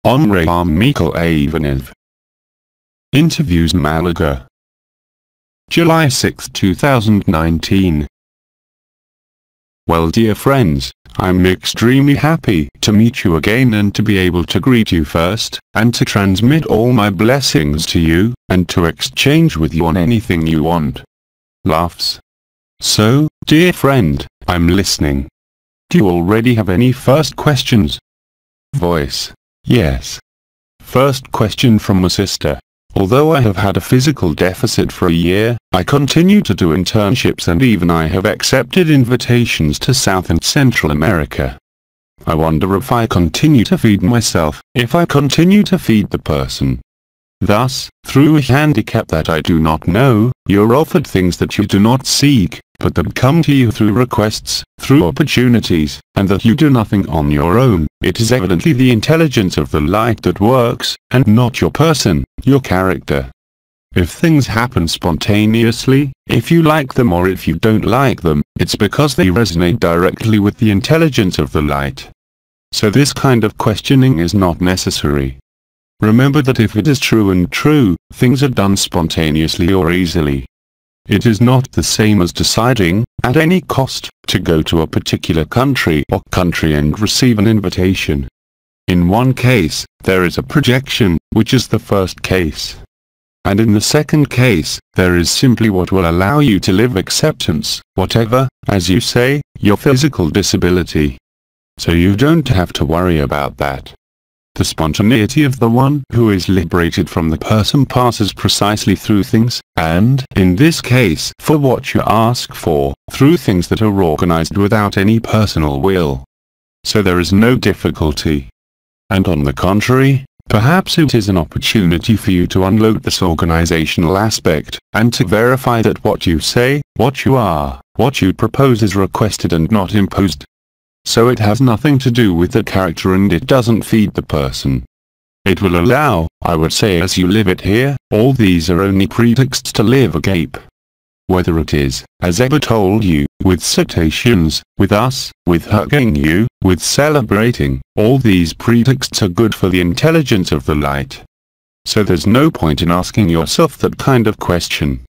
AIVAMHOV. Interviews Malaga. July 6, 2019. Well, dear friends, I'm extremely happy to meet you again and to be able to greet you first, and to transmit all my blessings to you, and to exchange with you on anything you want. Laughs. So, dear friend, I'm listening. Do you already have any first questions? Voice. Yes. First question from a sister. Although I have had a physical deficit for a year, I continue to do internships and even I have accepted invitations to South and Central America. I wonder if I continue to feed myself, if I continue to feed the person. Thus, through a handicap that I do not know, you're offered things that you do not seek, but that come to you through requests, through opportunities, and that you do nothing on your own. It is evidently the intelligence of the light that works, and not your person, your character. If things happen spontaneously, if you like them or if you don't like them, it's because they resonate directly with the intelligence of the light. So this kind of questioning is not necessary. Remember that if it is true and true, things are done spontaneously or easily. It is not the same as deciding, at any cost, to go to a particular country and receive an invitation. In one case, there is a projection, which is the first case. And in the second case, there is simply what will allow you to live acceptance, whatever, as you say, your physical disability. So you don't have to worry about that. The spontaneity of the one who is liberated from the person passes precisely through things, and, in this case, for what you ask for, through things that are organized without any personal will. So there is no difficulty. And on the contrary, perhaps it is an opportunity for you to unload this organizational aspect, and to verify that what you say, what you are, what you propose is requested and not imposed. So it has nothing to do with the character and it doesn't feed the person. It will allow, I would say as you live it here, all these are only pretexts to live agape. Whether it is, as Eba told you, with citations, with us, with hugging you, with celebrating, all these pretexts are good for the intelligence of the light. So there's no point in asking yourself that kind of question.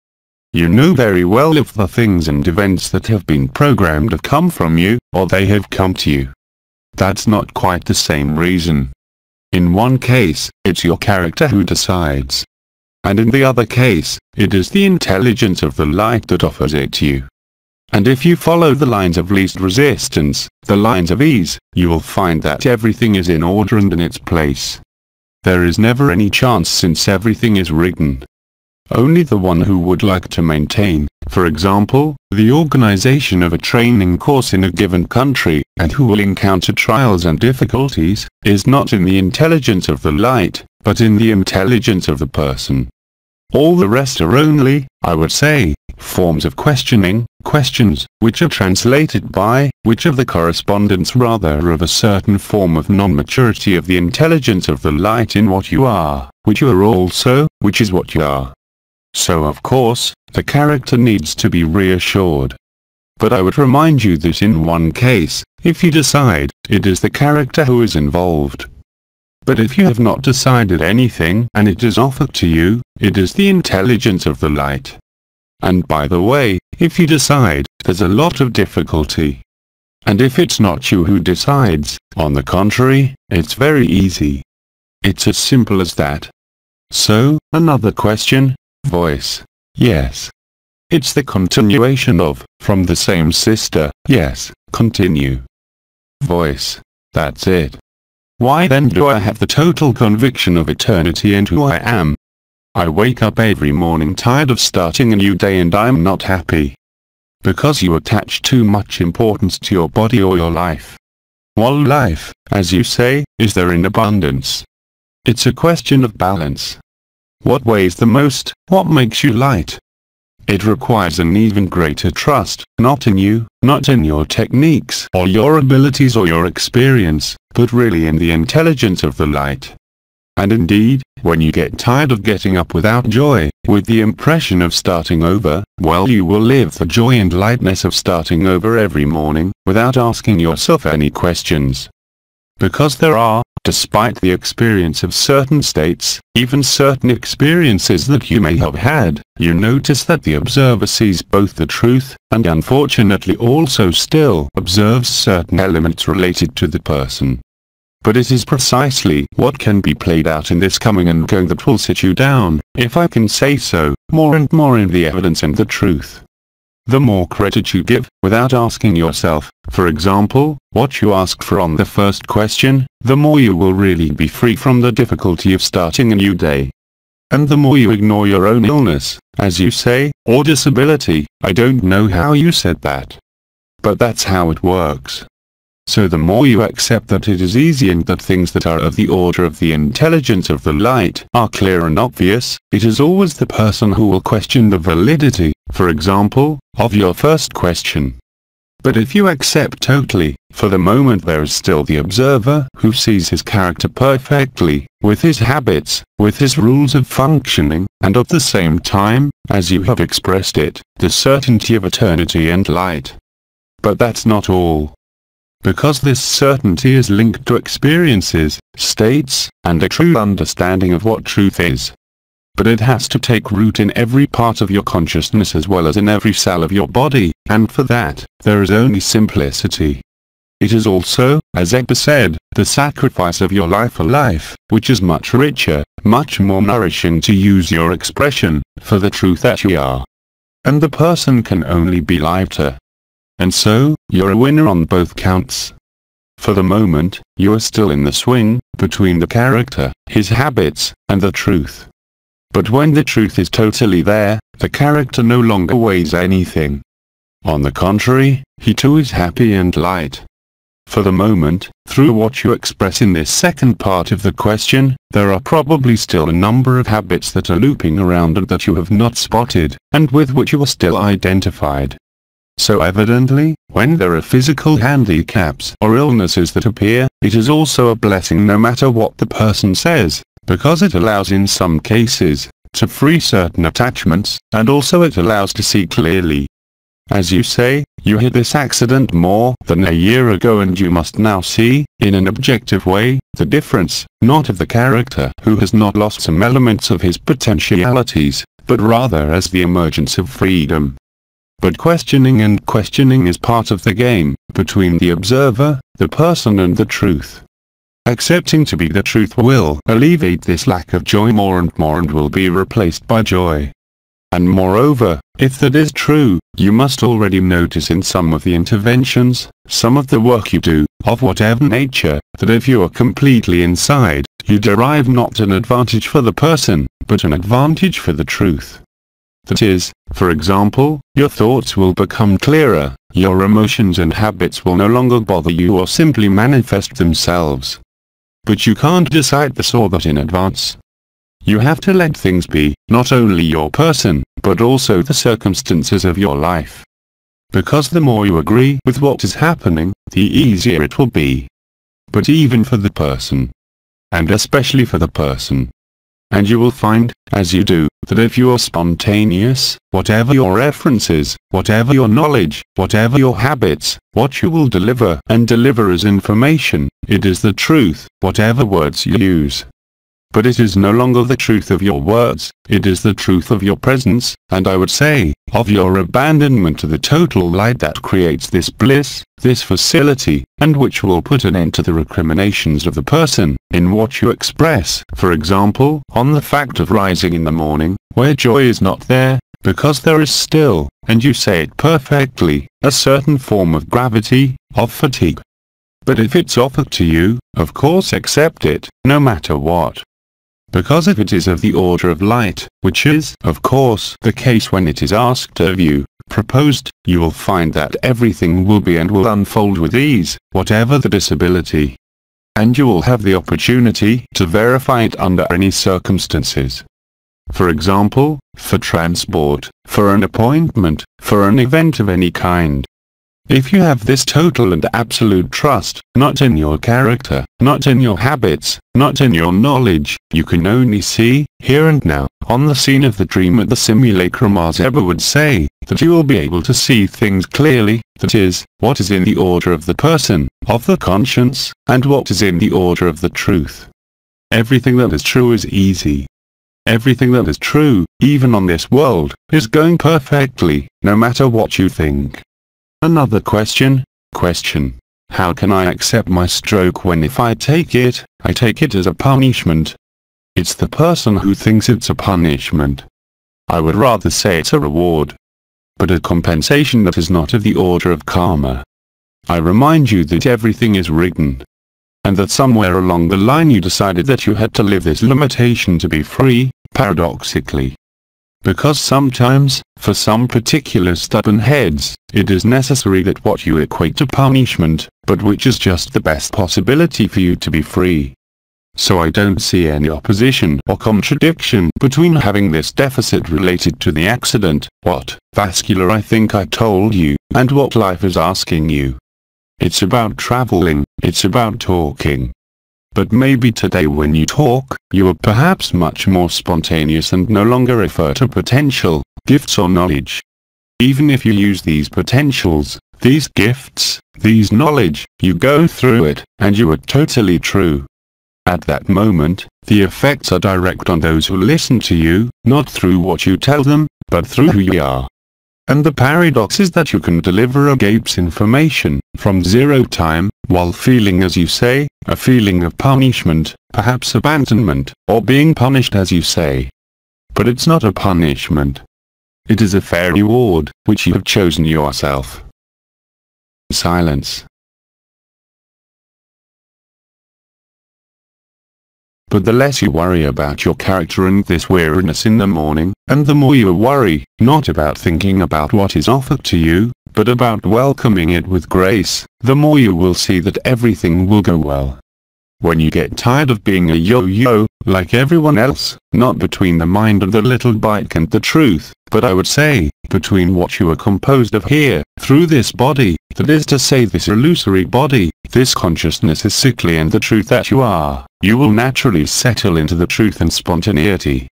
You know very well if the things and events that have been programmed have come from you, or they have come to you. That's not quite the same reason. In one case, it's your character who decides. And in the other case, it is the intelligence of the light that offers it to you. And if you follow the lines of least resistance, the lines of ease, you will find that everything is in order and in its place. There is never any chance since everything is written. Only the one who would like to maintain, for example, the organization of a training course in a given country, and who will encounter trials and difficulties, is not in the intelligence of the light, but in the intelligence of the person. All the rest are only, I would say, forms of questioning, questions, which are translated by, which of the correspondence rather of a certain form of non-maturity of the intelligence of the light in what you are, which you are also, which is what you are. So of course, the character needs to be reassured. But I would remind you that in one case, if you decide, it is the character who is involved. But if you have not decided anything and it is offered to you, it is the intelligence of the light. And by the way, if you decide, there's a lot of difficulty. And if it's not you who decides, on the contrary, it's very easy. It's as simple as that. So, another question. Voice. Yes. It's the continuation of, from the same sister, yes, continue. Voice. That's it. Why then do I have the total conviction of eternity and who I am? I wake up every morning tired of starting a new day and I'm not happy. Because you attach too much importance to your body or your life. While life, as you say, is there in abundance. It's a question of balance. What weighs the most, what makes you light? It requires an even greater trust, not in you, not in your techniques or your abilities or your experience, but really in the intelligence of the light. And indeed, when you get tired of getting up without joy, with the impression of starting over, well, you will live the joy and lightness of starting over every morning, without asking yourself any questions. Because there are, despite the experience of certain states, even certain experiences that you may have had, you notice that the observer sees both the truth, and unfortunately also still observes certain elements related to the person. But it is precisely what can be played out in this coming and going that will sit you down, if I can say so, more and more in the evidence and the truth. The more credit you give, without asking yourself, for example, what you asked for on the first question, the more you will really be free from the difficulty of starting a new day. And the more you ignore your own illness, as you say, or disability, I don't know how you said that. But that's how it works. So the more you accept that it is easy and that things that are of the order of the intelligence of the light are clear and obvious, it is always the person who will question the validity, for example, of your first question. But if you accept totally, for the moment there is still the observer who sees his character perfectly, with his habits, with his rules of functioning, and at the same time, as you have expressed it, the certainty of eternity and light. But that's not all. Because this certainty is linked to experiences, states, and a true understanding of what truth is. But it has to take root in every part of your consciousness as well as in every cell of your body, and for that, there is only simplicity. It is also, as Ebba said, the sacrifice of your life for life, which is much richer, much more nourishing, to use your expression, for the truth that you are. And the person can only be lighter. And so, you're a winner on both counts. For the moment, you are still in the swing, between the character, his habits, and the truth. But when the truth is totally there, the character no longer weighs anything. On the contrary, he too is happy and light. For the moment, through what you express in this second part of the question, there are probably still a number of habits that are looping around and that you have not spotted, and with which you are still identified. So evidently, when there are physical handicaps or illnesses that appear, it is also a blessing no matter what the person says, because it allows in some cases, to free certain attachments, and also it allows to see clearly. As you say, you had this accident more than a year ago and you must now see, in an objective way, the difference, not of the character who has not lost some elements of his potentialities, but rather as the emergence of freedom. But questioning is part of the game, between the observer, the person and the truth. Accepting to be the truth will alleviate this lack of joy more and will be replaced by joy. And moreover, if that is true, you must already notice in some of the interventions, some of the work you do, of whatever nature, that if you are completely inside, you derive not an advantage for the person, but an advantage for the truth. That is, for example, your thoughts will become clearer, your emotions and habits will no longer bother you or simply manifest themselves. But you can't decide this or that in advance. You have to let things be, not only your person, but also the circumstances of your life. Because the more you agree with what is happening, the easier it will be. But even for the person, and especially for the person. And you will find, as you do, that if you are spontaneous, whatever your references, whatever your knowledge, whatever your habits, what you will deliver and deliver as information, it is the truth, whatever words you use. But it is no longer the truth of your words, it is the truth of your presence, and I would say, of your abandonment to the total light that creates this bliss, this facility, and which will put an end to the recriminations of the person, in what you express, for example, on the fact of rising in the morning, where joy is not there, because there is still, and you say it perfectly, a certain form of gravity, of fatigue. But if it's offered to you, of course accept it, no matter what. Because if it is of the order of light, which is, of course, the case when it is asked of you, proposed, you will find that everything will be and will unfold with ease, whatever the disability. And you will have the opportunity to verify it under any circumstances. For example, for transport, for an appointment, for an event of any kind. If you have this total and absolute trust, not in your character, not in your habits, not in your knowledge, you can only see, here and now, on the scene of the dream at the simulacrum, as Ebba would say, that you will be able to see things clearly, that is, what is in the order of the person, of the conscience, and what is in the order of the truth. Everything that is true is easy. Everything that is true, even on this world, is going perfectly, no matter what you think. Another question. How can I accept my stroke when if I take it as a punishment? It's the person who thinks it's a punishment. I would rather say it's a reward. But a compensation that is not of the order of karma. I remind you that everything is written. And that somewhere along the line you decided that you had to live this limitation to be free, paradoxically. Because sometimes, for some particular stubborn heads, it is necessary that what you equate to punishment, but which is just the best possibility for you to be free. So I don't see any opposition or contradiction between having this deficit related to the accident, what vascular I think I told you, and what life is asking you. It's about traveling, it's about talking. But maybe today when you talk, you are perhaps much more spontaneous and no longer refer to potential, gifts or knowledge. Even if you use these potentials, these gifts, these knowledge, you go through it, and you are totally true. At that moment, the effects are direct on those who listen to you, not through what you tell them, but through who you are. And the paradox is that you can deliver agape's information, from zero time, while feeling as you say, a feeling of punishment, perhaps abandonment, or being punished as you say. But it's not a punishment. It is a fair reward, which you have chosen yourself. Silence. But the less you worry about your character and this weariness in the morning, and the more you worry, not about thinking about what is offered to you, but about welcoming it with grace, the more you will see that everything will go well. When you get tired of being a yo-yo, like everyone else, not between the mind and the little bike and the truth, but I would say, between what you are composed of here, through this body, that is to say this illusory body, this consciousness is sickly and the truth that you are, you will naturally settle into the truth and spontaneity.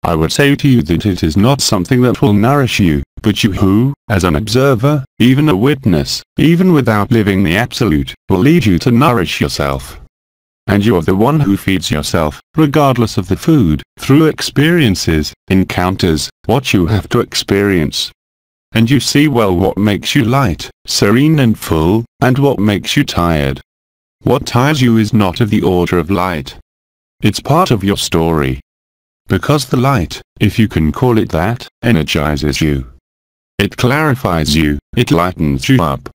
I would say to you that it is not something that will nourish you, but you who, as an observer, even a witness, even without living the absolute, will lead you to nourish yourself. And you are the one who feeds yourself, regardless of the food, through experiences, encounters, what you have to experience. And you see well what makes you light, serene and full, and what makes you tired. What tires you is not of the order of light. It's part of your story. Because the light, if you can call it that, energizes you. It clarifies you, it lightens you up.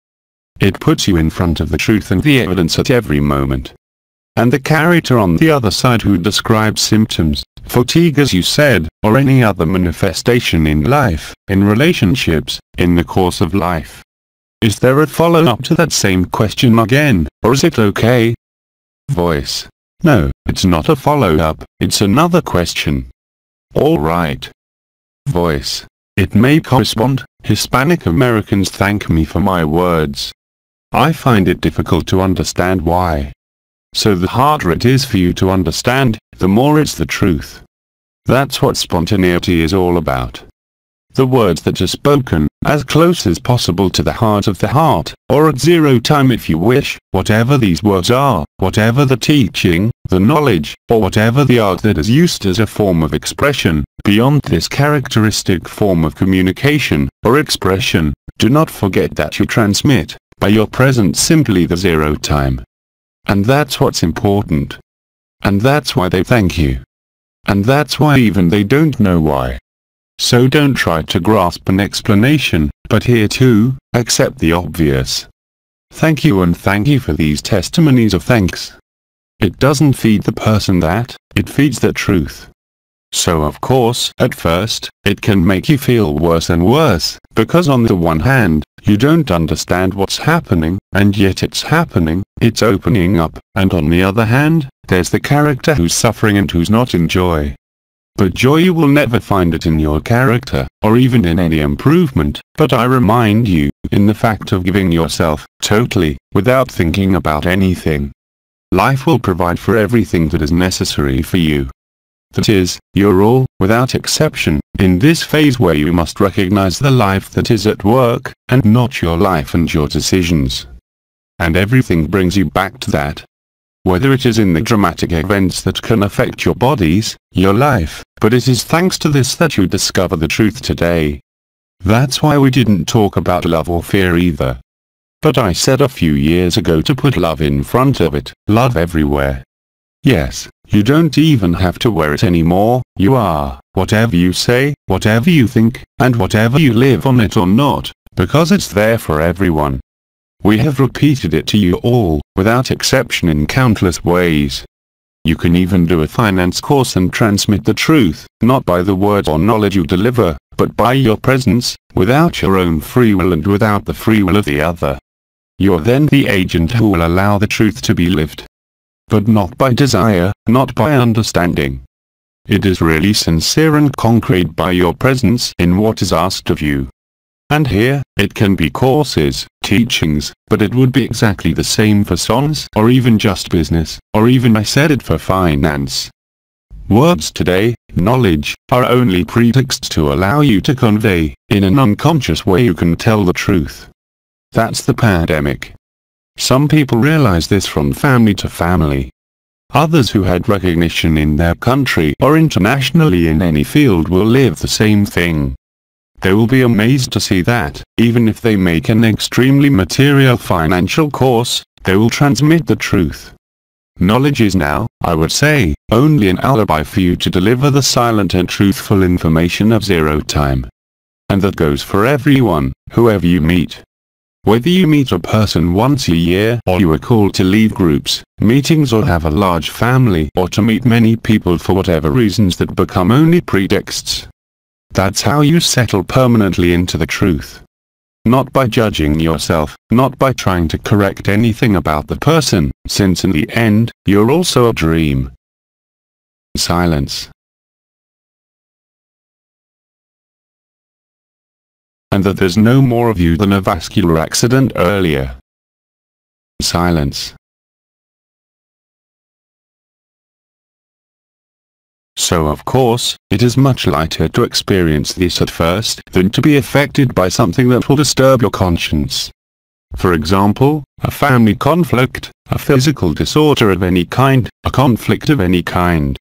It puts you in front of the truth and the evidence at every moment. And the character on the other side who describes symptoms, fatigue as you said, or any other manifestation in life, in relationships, in the course of life. Is there a follow-up to that same question again, or is it okay? Voice. No, it's not a follow-up, it's another question. All right. Voice. It may correspond. Hispanic Americans thank me for my words. I find it difficult to understand why. So the harder it is for you to understand, the more it's the truth. That's what spontaneity is all about. The words that are spoken, as close as possible to the heart, or at zero time if you wish, whatever these words are, whatever the teaching, the knowledge, or whatever the art that is used as a form of expression, beyond this characteristic form of communication, or expression, do not forget that you transmit, by your presence simply the zero time. And that's what's important. And that's why they thank you. And that's why even they don't know why. So don't try to grasp an explanation, but here too, accept the obvious. Thank you and thank you for these testimonies of thanks. It doesn't feed the person that, it feeds the truth. So of course, at first, it can make you feel worse and worse, because on the one hand, you don't understand what's happening, and yet it's happening, it's opening up, and on the other hand, there's the character who's suffering and who's not in joy. But joy you will never find it in your character, or even in any improvement, but I remind you, in the fact of giving yourself, totally, without thinking about anything. Life will provide for everything that is necessary for you. That is, you're all, without exception, in this phase where you must recognize the life that is at work, and not your life and your decisions. And everything brings you back to that. Whether it is in the dramatic events that can affect your bodies, your life, but it is thanks to this that you discover the truth today. That's why we didn't talk about love or fear either. But I said a few years ago to put love in front of it, love everywhere. Yes, you don't even have to wear it anymore, you are, whatever you say, whatever you think, and whatever you live on it or not, because it's there for everyone. We have repeated it to you all, without exception in countless ways. You can even do a finance course and transmit the truth, not by the words or knowledge you deliver, but by your presence, without your own free will and without the free will of the other. You are then the agent who will allow the truth to be lived. But not by desire, not by understanding. It is really sincere and concrete by your presence in what is asked of you. And here, it can be courses, teachings, but it would be exactly the same for songs, or even just business, or even I said it for finance. Words today, knowledge, are only pretexts to allow you to convey, in an unconscious way you can tell the truth. That's the pandemic. Some people realize this from family to family. Others who had recognition in their country or internationally in any field will live the same thing. They will be amazed to see that, even if they make an extremely material financial course, they will transmit the truth. Knowledge is now, I would say, only an alibi for you to deliver the silent and truthful information of zero time. And that goes for everyone, whoever you meet. Whether you meet a person once a year, or you are called to lead groups, meetings, or have a large family, or to meet many people for whatever reasons that become only pretexts. That's how you settle permanently into the truth. Not by judging yourself, not by trying to correct anything about the person, since in the end, you're also a dream. Silence. And that there's no more of you than a vascular accident earlier. Silence. So of course, it is much lighter to experience this at first than to be affected by something that will disturb your conscience. For example, a family conflict, a physical disorder of any kind, a conflict of any kind.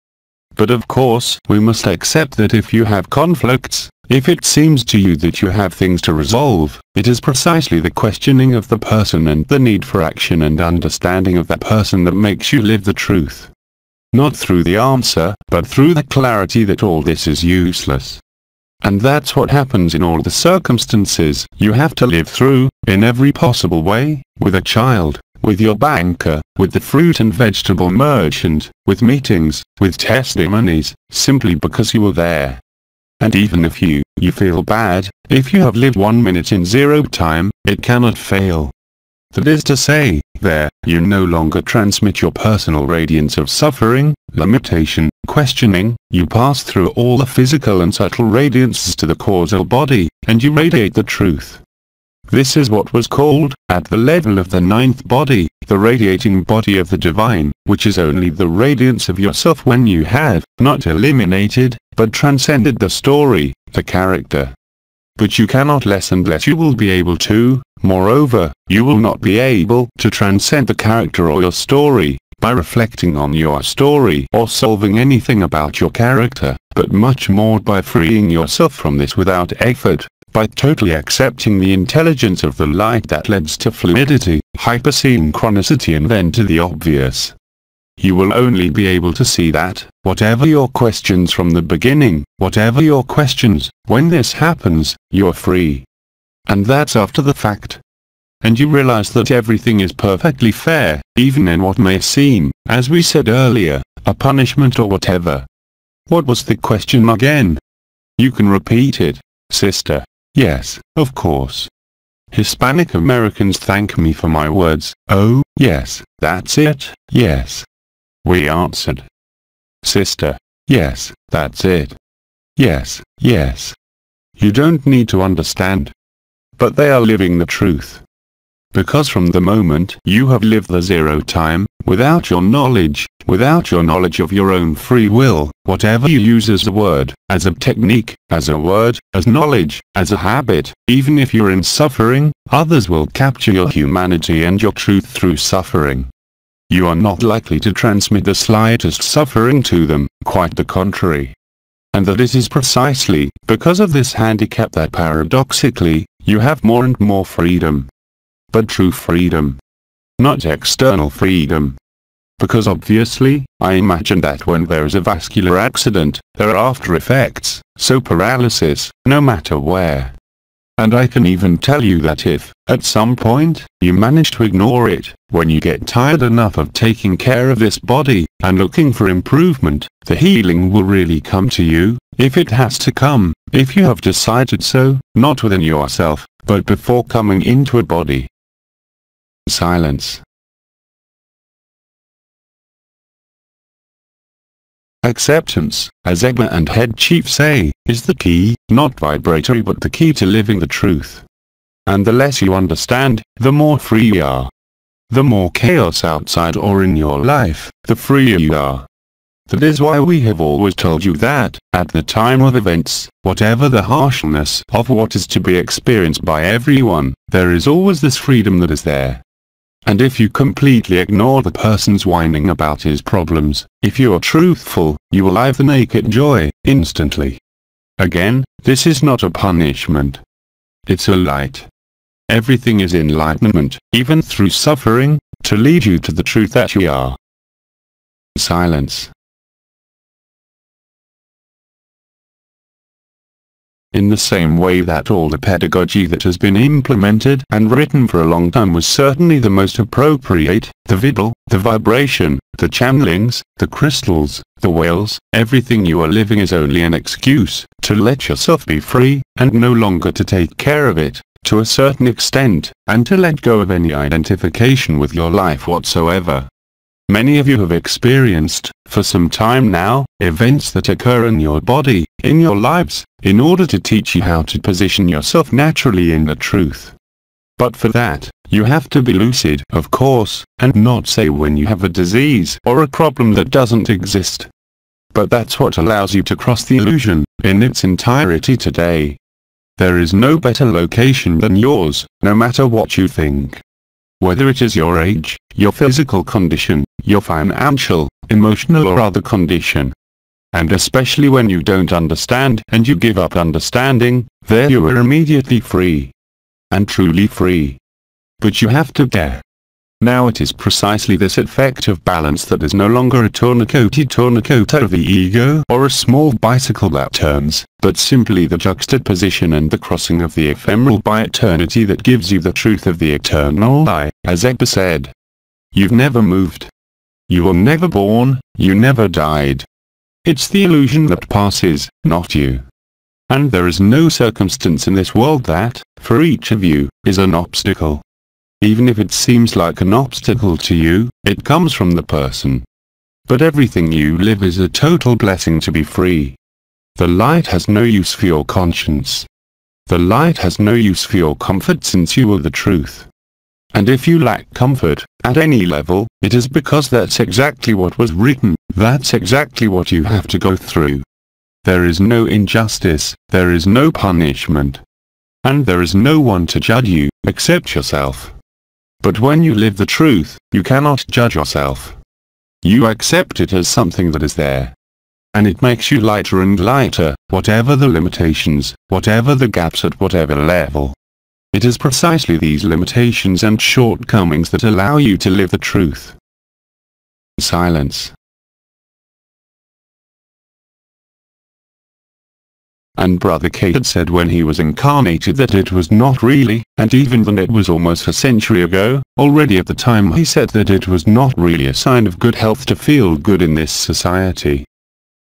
But of course, we must accept that if you have conflicts, if it seems to you that you have things to resolve, it is precisely the questioning of the person and the need for action and understanding of that person that makes you live the truth. Not through the answer, but through the clarity that all this is useless. And that's what happens in all the circumstances you have to live through, in every possible way, with a child, with your banker, with the fruit and vegetable merchant, with meetings, with testimonies, simply because you were there. And even if you feel bad, if you have lived 1 minute in zero time, it cannot fail. That is to say, there, you no longer transmit your personal radiance of suffering, limitation, questioning, you pass through all the physical and subtle radiances to the causal body, and you radiate the truth. This is what was called, at the level of the ninth body, the radiating body of the divine, which is only the radiance of yourself when you have, not eliminated, but transcended the story, the character. But you cannot less unless you will be able to. Moreover, you will not be able to transcend the character or your story, by reflecting on your story or solving anything about your character, but much more by freeing yourself from this without effort, by totally accepting the intelligence of the light that leads to fluidity, hypersynchronicity and then to the obvious. You will only be able to see that, whatever your questions from the beginning, whatever your questions, when this happens, you're free. And that's after the fact. And you realize that everything is perfectly fair, even in what may seem, as we said earlier, a punishment or whatever. What was the question again? You can repeat it, sister. Yes, of course. Hispanic Americans thank me for my words. Oh, yes, that's it, yes. We answered. Sister. Yes, that's it. Yes, yes. You don't need to understand. But they are living the truth. because from the moment you have lived the zero time, without your knowledge of your own free will, whatever you use as a word, as a technique, as a word, as knowledge, as a habit, even if you're in suffering, others will capture your humanity and your truth through suffering. You are not likely to transmit the slightest suffering to them, quite the contrary. And that it is precisely because of this handicap that paradoxically, you have more and more freedom. But true freedom. Not external freedom. Because obviously, I imagine that when there is a vascular accident, there are after effects, so paralysis, no matter where. And I can even tell you that if, at some point, you manage to ignore it, when you get tired enough of taking care of this body, and looking for improvement, the healing will really come to you, if it has to come, if you have decided so, not within yourself, but before coming into a body. Silence. Acceptance, as Egma and Head Chief say, is the key, not vibratory but the key to living the truth. And the less you understand, the more free you are. The more chaos outside or in your life, the freer you are. That is why we have always told you that, at the time of events, whatever the harshness of what is to be experienced by everyone, there is always this freedom that is there. And if you completely ignore the person's whining about his problems, if you are truthful, you will either naked joy, instantly. Again, this is not a punishment. It's a light. Everything is enlightenment, even through suffering, to lead you to the truth that you are. Silence. In the same way that all the pedagogy that has been implemented and written for a long time was certainly the most appropriate, the vidal, the vibration, the channelings, the crystals, the whales, everything you are living is only an excuse to let yourself be free, and no longer to take care of it, to a certain extent, and to let go of any identification with your life whatsoever. Many of you have experienced, for some time now, events that occur in your body, in your lives, in order to teach you how to position yourself naturally in the truth. But for that, you have to be lucid, of course, and not say when you have a disease or a problem that doesn't exist. But that's what allows you to cross the illusion, in its entirety today. There is no better location than yours, no matter what you think. Whether it is your age, your physical condition, your financial, emotional or other condition. And especially when you don't understand and you give up understanding, there you are immediately free. And truly free. But you have to dare. Now it is precisely this effect of balance that is no longer a tourniquet of the ego or a small bicycle that turns, but simply the juxtaposition and the crossing of the ephemeral by eternity that gives you the truth of the eternal I, as Egba said. You've never moved. You were never born, you never died. It's the illusion that passes, not you. And there is no circumstance in this world that, for each of you, is an obstacle. Even if it seems like an obstacle to you, it comes from the person. But everything you live is a total blessing to be free. The light has no use for your conscience. The light has no use for your comfort since you are the truth. And if you lack comfort, at any level, it is because that's exactly what was written, that's exactly what you have to go through. There is no injustice, there is no punishment. And there is no one to judge you, except yourself. But when you live the truth, you cannot judge yourself. You accept it as something that is there. And it makes you lighter and lighter, whatever the limitations, whatever the gaps at whatever level. It is precisely these limitations and shortcomings that allow you to live the truth. Silence. And Brother K had said when he was incarnated that it was not really, and even then it was almost a century ago, already at the time he said that it was not really a sign of good health to feel good in this society.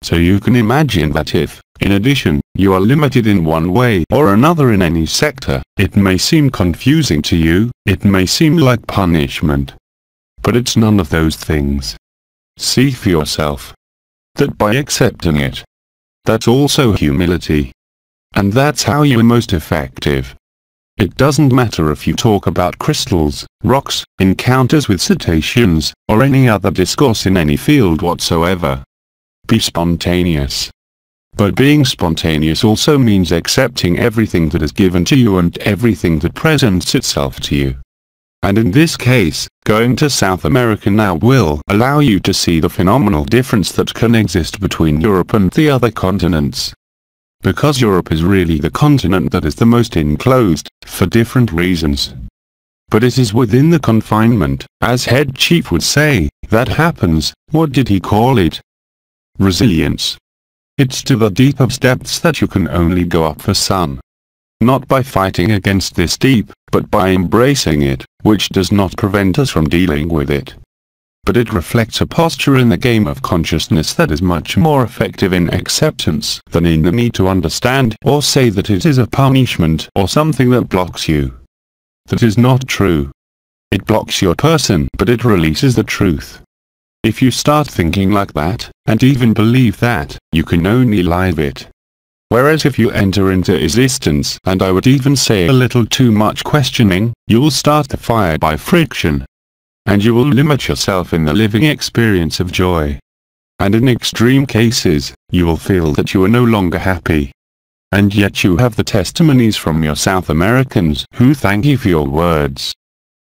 So you can imagine that if, in addition, you are limited in one way or another in any sector, it may seem confusing to you, it may seem like punishment. But it's none of those things. See for yourself. That by accepting it, that's also humility. And that's how you are most effective. It doesn't matter if you talk about crystals, rocks, encounters with cetaceans, or any other discourse in any field whatsoever. Be spontaneous. But being spontaneous also means accepting everything that is given to you and everything that presents itself to you. And in this case, going to South America now will allow you to see the phenomenal difference that can exist between Europe and the other continents. Because Europe is really the continent that is the most enclosed, for different reasons. But it is within the confinement, as head chief would say, that happens. What did he call it? Resilience. It's to the deepest depths that you can only go up for sun. Not by fighting against this deep, but by embracing it, which does not prevent us from dealing with it. But it reflects a posture in the game of consciousness that is much more effective in acceptance than in the need to understand or say that it is a punishment or something that blocks you. That is not true. It blocks your person, but it releases the truth. If you start thinking like that, and even believe that, you can only live it. Whereas if you enter into resistance, and I would even say a little too much questioning, you'll start the fire by friction. And you will limit yourself in the living experience of joy. And in extreme cases, you will feel that you are no longer happy. And yet you have the testimonies from your South Americans who thank you for your words.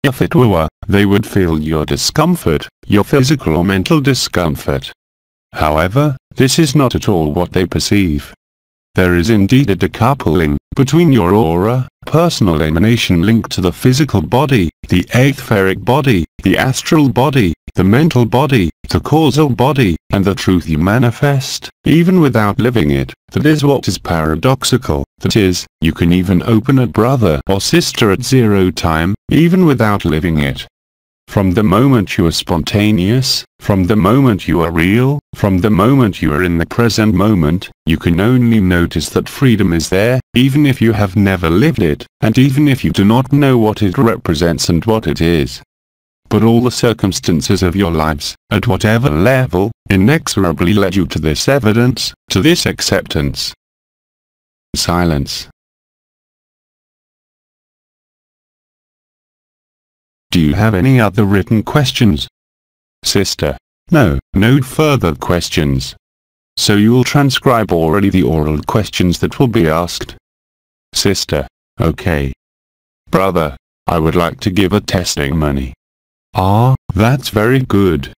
If it were, they would feel your discomfort, your physical or mental discomfort. However, this is not at all what they perceive. There is indeed a decoupling between your aura, personal emanation linked to the physical body, the etheric body, the astral body, the mental body, the causal body, and the truth you manifest, even without living it. That is what is paradoxical. That is, you can even open a brother or sister at 0 time, even without living it. From the moment you are spontaneous, from the moment you are real, from the moment you are in the present moment, you can only notice that freedom is there, even if you have never lived it, and even if you do not know what it represents and what it is. But all the circumstances of your lives, at whatever level, inexorably led you to this evidence, to this acceptance. Silence. Do you have any other written questions? Sister. No further questions. So you'll transcribe already the oral questions that will be asked? Sister. Okay. Brother. I would like to give a testimony. Ah, that's very good.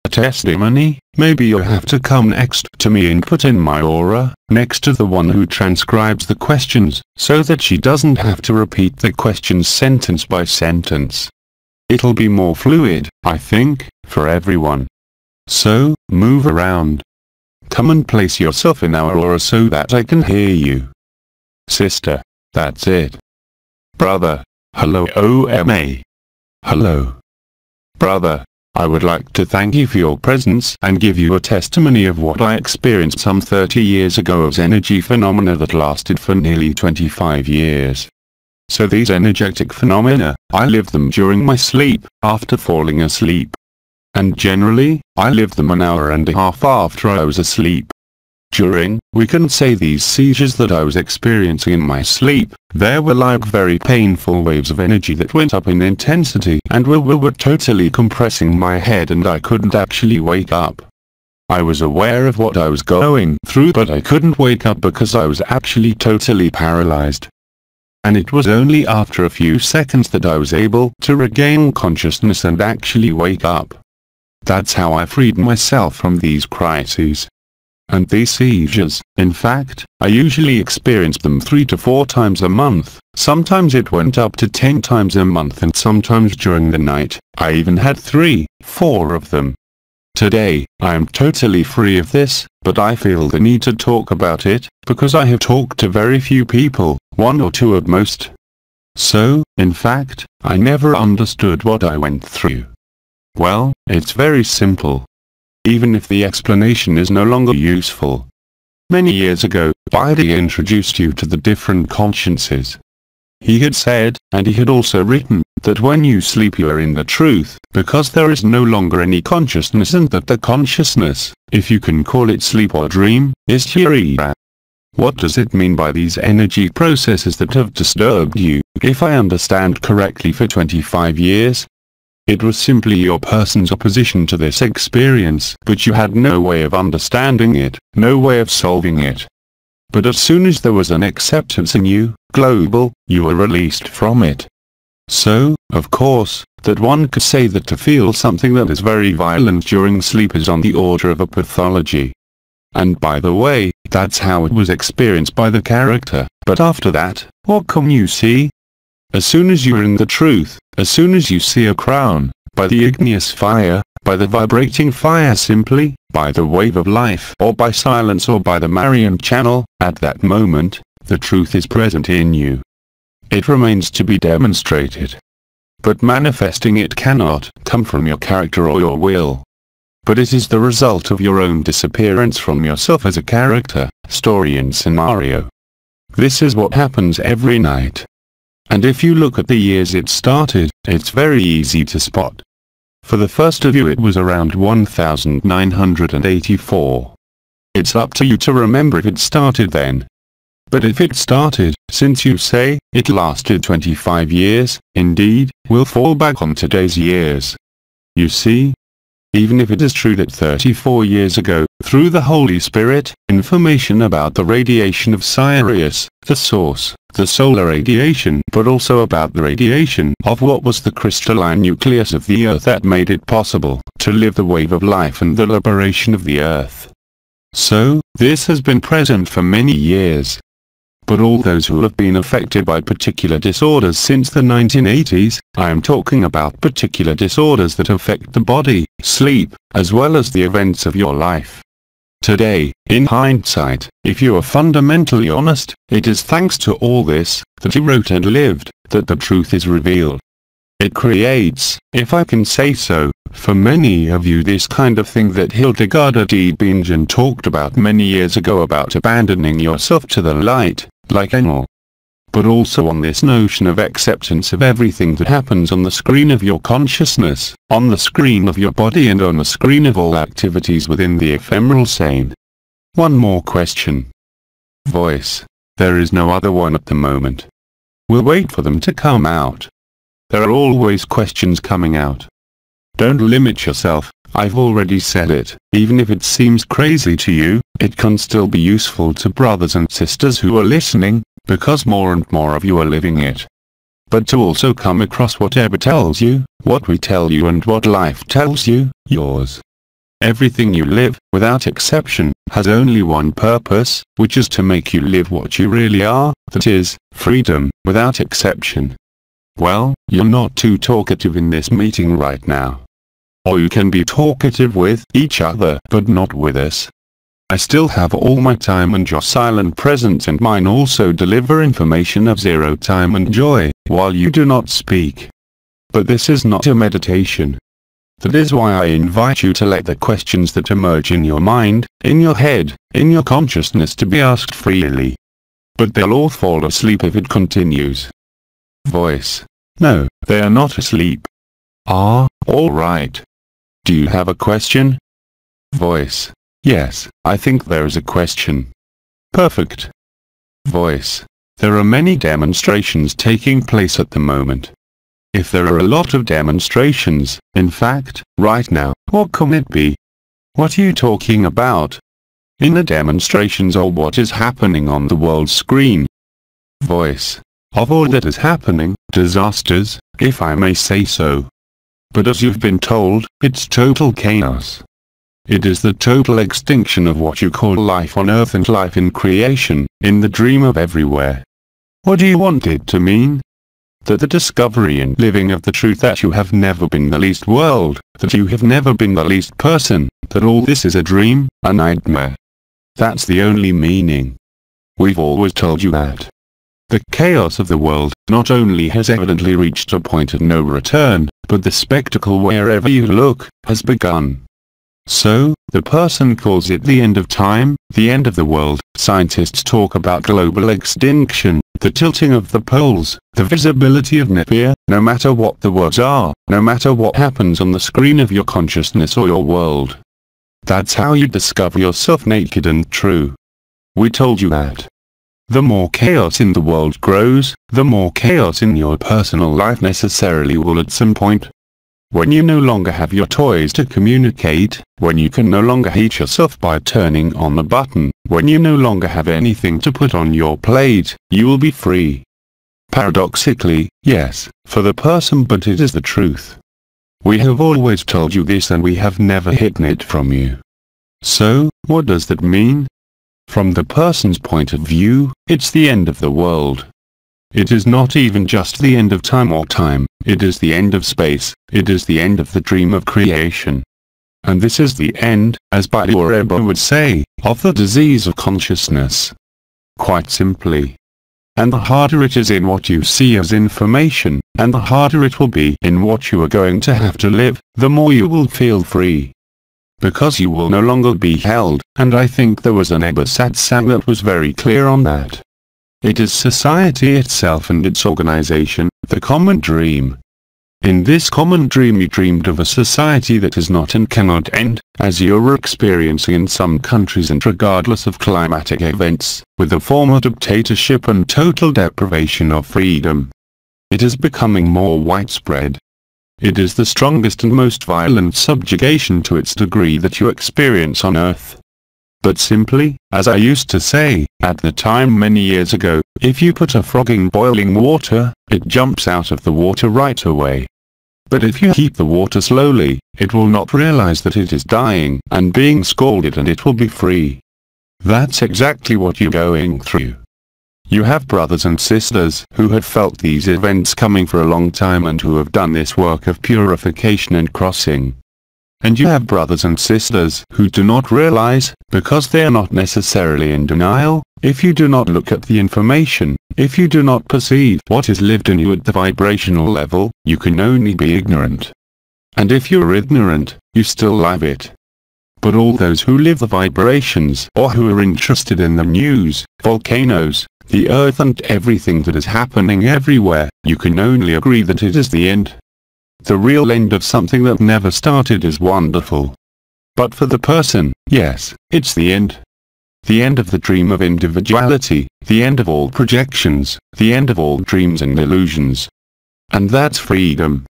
A testimony? Maybe you'll have to come next to me and put in my aura, next to the one who transcribes the questions, so that she doesn't have to repeat the questions sentence by sentence. It'll be more fluid, I think, for everyone. So, move around. Come and place yourself in our aura so that I can hear you. Sister. That's it. Brother. Hello OMA. Hello. Brother. I would like to thank you for your presence and give you a testimony of what I experienced some 30 years ago as energy phenomena that lasted for nearly 25 years. So these energetic phenomena, I live them during my sleep, after falling asleep. And generally, I live them an hour and a half after I was asleep. During, we can say these seizures that I was experiencing in my sleep, there were like very painful waves of energy that went up in intensity and were totally compressing my head and I couldn't actually wake up. I was aware of what I was going through but I couldn't wake up because I was actually totally paralyzed. And it was only after a few seconds that I was able to regain consciousness and actually wake up. That's how I freed myself from these crises. And these seizures, in fact, I usually experienced them 3 to 4 times a month, sometimes it went up to 10 times a month and sometimes during the night, I even had 3, 4 of them. Today, I am totally free of this, but I feel the need to talk about it, because I have talked to very few people, 1 or 2 at most. So, in fact, I never understood what I went through. Well, it's very simple. Even if the explanation is no longer useful. Many years ago, Baidi introduced you to the different consciences. He had said, and he had also written, that when you sleep you are in the truth, because there is no longer any consciousness and that the consciousness, if you can call it sleep or dream, is Shirira. What does it mean by these energy processes that have disturbed you, if I understand correctly, for 25 years? It was simply your person's opposition to this experience, but you had no way of understanding it, no way of solving it. But as soon as there was an acceptance in you, global, you were released from it. So, of course, that one could say that to feel something that is very violent during sleep is on the order of a pathology. And by the way, that's how it was experienced by the character, but after that, what can you see? As soon as you're in the truth, as soon as you see a crown, by the igneous fire, by the vibrating fire simply, by the wave of life, or by silence, or by the Marian channel, at that moment, the truth is present in you. It remains to be demonstrated. But manifesting it cannot come from your character or your will. But it is the result of your own disappearance from yourself as a character, story and scenario. This is what happens every night. And if you look at the years it started, it's very easy to spot. For the first of you it was around 1984. It's up to you to remember if it started then. But if it started, since you say, it lasted 25 years, indeed, we'll fall back on today's years. You see? Even if it is true that 34 years ago, through the Holy Spirit, information about the radiation of Sirius, the source, the solar radiation, but also about the radiation of what was the crystalline nucleus of the Earth that made it possible to live the wave of life and the liberation of the Earth. So, this has been present for many years. But all those who have been affected by particular disorders since the 1980s, I am talking about particular disorders that affect the body, sleep, as well as the events of your life. Today, in hindsight, if you are fundamentally honest, it is thanks to all this, that you wrote and lived, that the truth is revealed. It creates, if I can say so, for many of you this kind of thing that Hildegard D. Bingen talked about many years ago about abandoning yourself to the light, like Enel. But also on this notion of acceptance of everything that happens on the screen of your consciousness, on the screen of your body and on the screen of all activities within the ephemeral sane. One more question. Voice. There is no other one at the moment. We'll wait for them to come out. There are always questions coming out. Don't limit yourself, I've already said it. Even if it seems crazy to you, it can still be useful to brothers and sisters who are listening, because more and more of you are living it. But to also come across whatever tells you, what we tell you and what life tells you, yours. Everything you live, without exception, has only one purpose, which is to make you live what you really are, that is, freedom, without exception. Well, you're not too talkative in this meeting right now. Or you can be talkative with each other, but not with us. I still have all my time and your silent presence, and mine also deliver information of zero time and joy, while you do not speak. But this is not a meditation. That is why I invite you to let the questions that emerge in your mind, in your head, in your consciousness to be asked freely. But they'll all fall asleep if it continues. Voice. No, they are not asleep. Ah, all right. Do you have a question? Voice. Yes, I think there is a question. Perfect. Voice. There are many demonstrations taking place at the moment. If there are a lot of demonstrations, in fact, right now, what can it be? What are you talking about? In the demonstrations or what is happening on the world screen? Voice. Of all that is happening, disasters, if I may say so. But as you've been told, it's total chaos. It is the total extinction of what you call life on earth and life in creation, in the dream of everywhere. What do you want it to mean? That the discovery and living of the truth that you have never been the least world, that you have never been the least person, that all this is a dream, a nightmare. That's the only meaning. We've always told you that. The chaos of the world not only has evidently reached a point of no return, but the spectacle wherever you look, has begun. So, the person calls it the end of time, the end of the world. Scientists talk about global extinction, the tilting of the poles, the visibility of Napier. No matter what the words are, no matter what happens on the screen of your consciousness or your world. That's how you discover yourself naked and true. We told you that. The more chaos in the world grows, the more chaos in your personal life necessarily will at some point. When you no longer have your toys to communicate, when you can no longer heat yourself by turning on a button, when you no longer have anything to put on your plate, you will be free. Paradoxically, yes, for the person, but it is the truth. We have always told you this and we have never hidden it from you. So, what does that mean? From the person's point of view, it's the end of the world. It is not even just the end of time or time, it is the end of space, it is the end of the dream of creation. And this is the end, as Bayureba would say, of the disease of consciousness. Quite simply. And the harder it is in what you see as information, and the harder it will be in what you are going to have to live, the more you will feel free. Because you will no longer be held, and I think there was an Eba satsang that was very clear on that. It is society itself and its organization, the common dream. In this common dream you dreamed of a society that is not and cannot end, as you are experiencing in some countries and regardless of climatic events, with a form of dictatorship and total deprivation of freedom. It is becoming more widespread. It is the strongest and most violent subjugation to its degree that you experience on Earth. But simply, as I used to say, at the time many years ago, if you put a frog in boiling water, it jumps out of the water right away. But if you heat the water slowly, it will not realize that it is dying and being scalded and it will be free. That's exactly what you're going through. You have brothers and sisters who have felt these events coming for a long time and who have done this work of purification and crossing. And you have brothers and sisters who do not realize, because they are not necessarily in denial, if you do not look at the information, if you do not perceive what is lived in you at the vibrational level, you can only be ignorant. And if you're ignorant, you still live it. But all those who live the vibrations or who are interested in the news, volcanoes, the earth and everything that is happening everywhere, you can only agree that it is the end. The real end of something that never started is wonderful. But for the person, yes, it's the end. The end of the dream of individuality, the end of all projections, the end of all dreams and illusions. And that's freedom.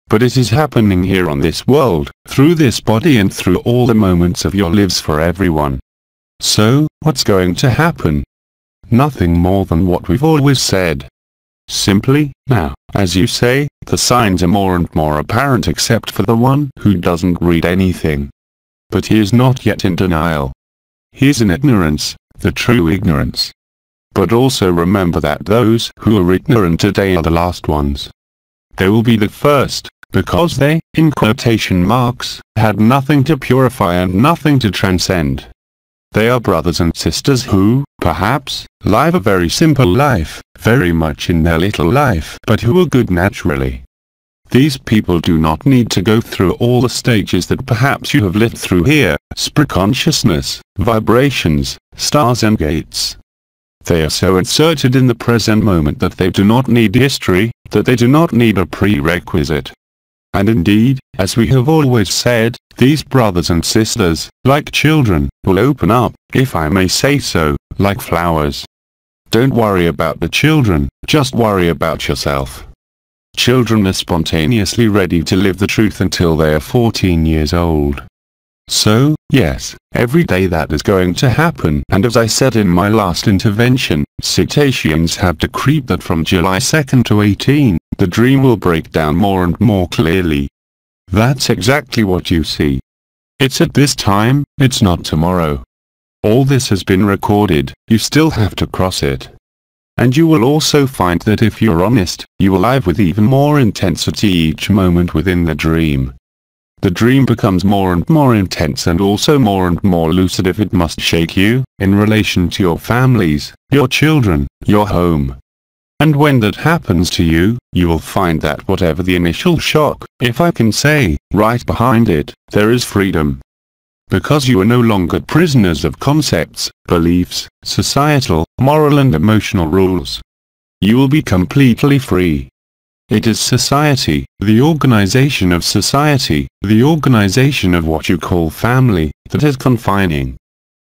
But it is happening here on this world, through this body and through all the moments of your lives for everyone. So, what's going to happen? Nothing more than what we've always said. Simply, now, as you say, the signs are more and more apparent except for the one who doesn't read anything. But he is not yet in denial. He is in ignorance, the true ignorance. But also remember that those who are ignorant today are the last ones. They will be the first, because they, in quotation marks, had nothing to purify and nothing to transcend. They are brothers and sisters who, perhaps, live a very simple life, very much in their little life, but who are good naturally. These people do not need to go through all the stages that perhaps you have lived through here, spirit consciousness, vibrations, stars and gates. They are so inserted in the present moment that they do not need history, that they do not need a prerequisite. And indeed, as we have always said, these brothers and sisters, like children, will open up, if I may say so, like flowers. Don't worry about the children, just worry about yourself. Children are spontaneously ready to live the truth until they are 14 years old. So, yes, every day that is going to happen, and as I said in my last intervention, cetaceans have decreed that from July 2nd to 18, the dream will break down more and more clearly. That's exactly what you see. It's at this time, it's not tomorrow. All this has been recorded, you still have to cross it. And you will also find that if you're honest, you will live with even more intensity each moment within the dream. The dream becomes more and more intense and also more and more lucid if it must shake you, in relation to your families, your children, your home. And when that happens to you, you will find that whatever the initial shock, if I can say, right behind it, there is freedom. Because you are no longer prisoners of concepts, beliefs, societal, moral and emotional rules. You will be completely free. It is society, the organization of society, the organization of what you call family, that is confining.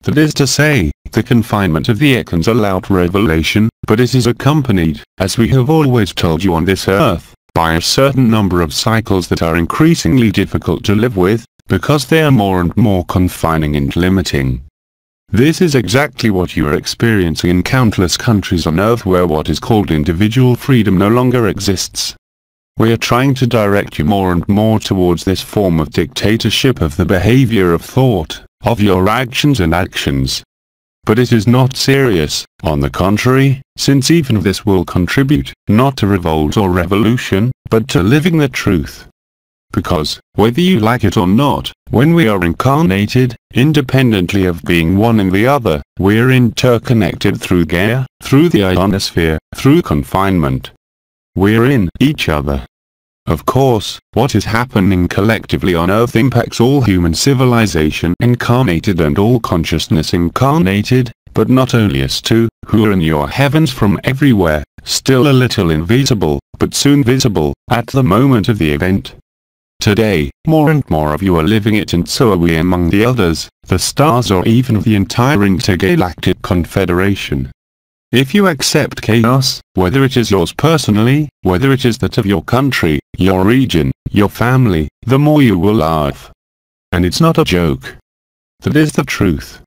That is to say, the confinement of the icons allowed revelation, but it is accompanied, as we have always told you on this earth, by a certain number of cycles that are increasingly difficult to live with, because they are more and more confining and limiting. This is exactly what you are experiencing in countless countries on earth where what is called individual freedom no longer exists. We are trying to direct you more and more towards this form of dictatorship of the behavior of thought, of your actions and actions. But it is not serious, on the contrary, since even this will contribute, not to revolt or revolution, but to living the truth. Because, whether you like it or not, when we are incarnated, independently of being one in the other, we are interconnected through Gaia, through the ionosphere, through confinement. We are in each other. Of course, what is happening collectively on Earth impacts all human civilization incarnated and all consciousness incarnated, but not only us two, who are in your heavens from everywhere, still a little invisible, but soon visible, at the moment of the event. Today, more and more of you are living it, and so are we among the others, the stars, or even the entire intergalactic confederation. If you accept chaos, whether it is yours personally, whether it is that of your country, your region, your family, the more you will laugh. And it's not a joke. That is the truth.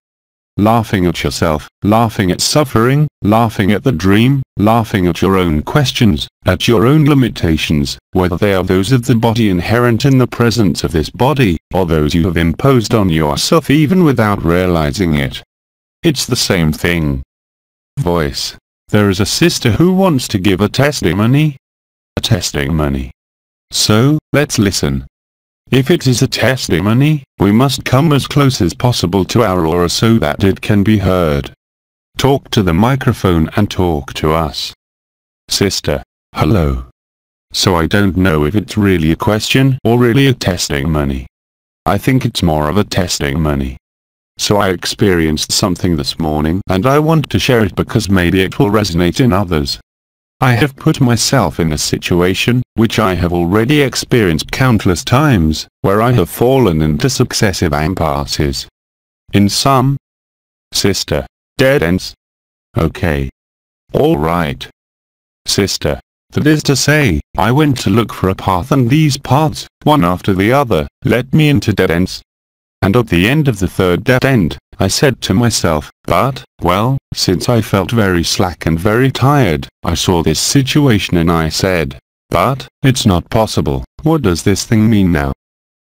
Laughing at yourself, laughing at suffering, laughing at the dream, laughing at your own questions, at your own limitations, whether they are those of the body inherent in the presence of this body, or those you have imposed on yourself even without realizing it. It's the same thing. Voice. There is a sister who wants to give a testimony. A testimony. So, let's listen. If it is a testimony, we must come as close as possible to our aura so that it can be heard. Talk to the microphone and talk to us. Sister. Hello. So I don't know if it's really a question or really a testimony. I think it's more of a testimony. So I experienced something this morning and I want to share it because maybe it will resonate in others. I have put myself in a situation, which I have already experienced countless times, where I have fallen into successive impasses. In some, sister, dead ends. Okay. Alright. Sister. That is to say, I went to look for a path and these paths, one after the other, led me into dead ends. And at the end of the third dead end, I said to myself, well, since I felt very slack and very tired, I saw this situation and I said, but, it's not possible, what does this thing mean now?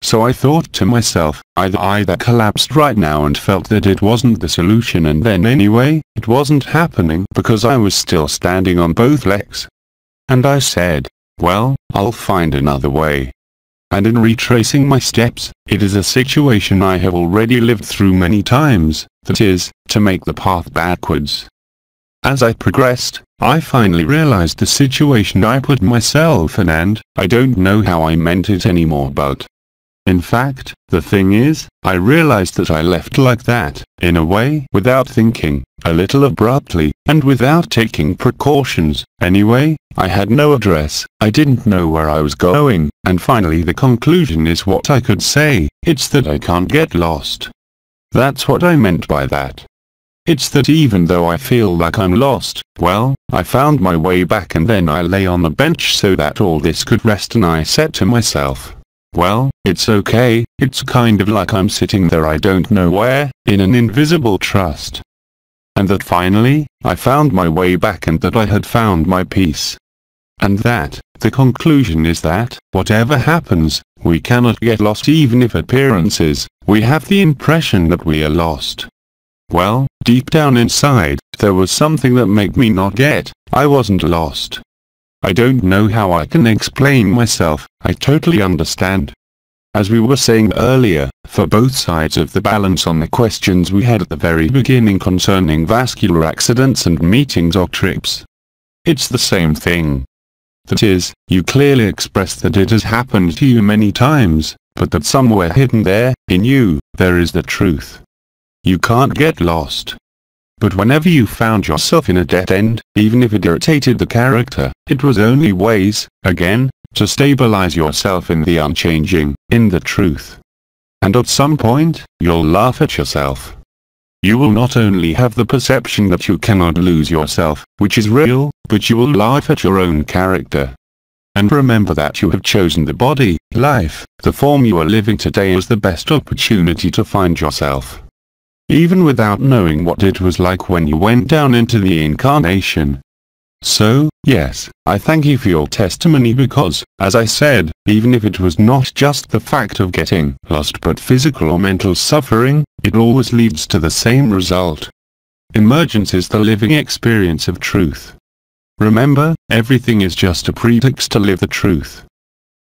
So I thought to myself, either collapsed right now and felt that it wasn't the solution, and then anyway, it wasn't happening because I was still standing on both legs. And I said, well, I'll find another way. And in retracing my steps, it is a situation I have already lived through many times, that is, to make the path backwards. As I progressed, I finally realized the situation I put myself in, and I don't know how I meant it anymore, but in fact, the thing is, I realized that I left like that, in a way, without thinking, a little abruptly, and without taking precautions. Anyway, I had no address, I didn't know where I was going, and finally the conclusion is what I could say, it's that I can't get lost. That's what I meant by that. It's that even though I feel like I'm lost, well, I found my way back, and then I lay on the bench so that all this could rest, and I said to myself, well, it's okay, it's kind of like I'm sitting there I don't know where, in an invisible trust. And that finally, I found my way back, and that I had found my peace. And that, the conclusion is that, whatever happens, we cannot get lost even if appearances, we have the impression that we are lost. Well, deep down inside, there was something that made me not get, I wasn't lost. I don't know how I can explain myself, I totally understand. As we were saying earlier, for both sides of the balance on the questions we had at the very beginning concerning vascular accidents and meetings or trips. It's the same thing. That is, you clearly express that it has happened to you many times, but that somewhere hidden there, in you, there is the truth. You can't get lost. But whenever you found yourself in a dead end, even if it irritated the character, it was only ways, again, to stabilize yourself in the unchanging, in the truth. And at some point, you'll laugh at yourself. you will not only have the perception that you cannot lose yourself, which is real, but you will laugh at your own character. And remember that you have chosen the body, life, the form you are living today as the best opportunity to find yourself. Even without knowing what it was like when you went down into the incarnation. So, yes, I thank you for your testimony because, as I said, even if it was not just the fact of getting lost but physical or mental suffering, it always leads to the same result. Emergence is the living experience of truth. Remember, everything is just a pretext to live the truth.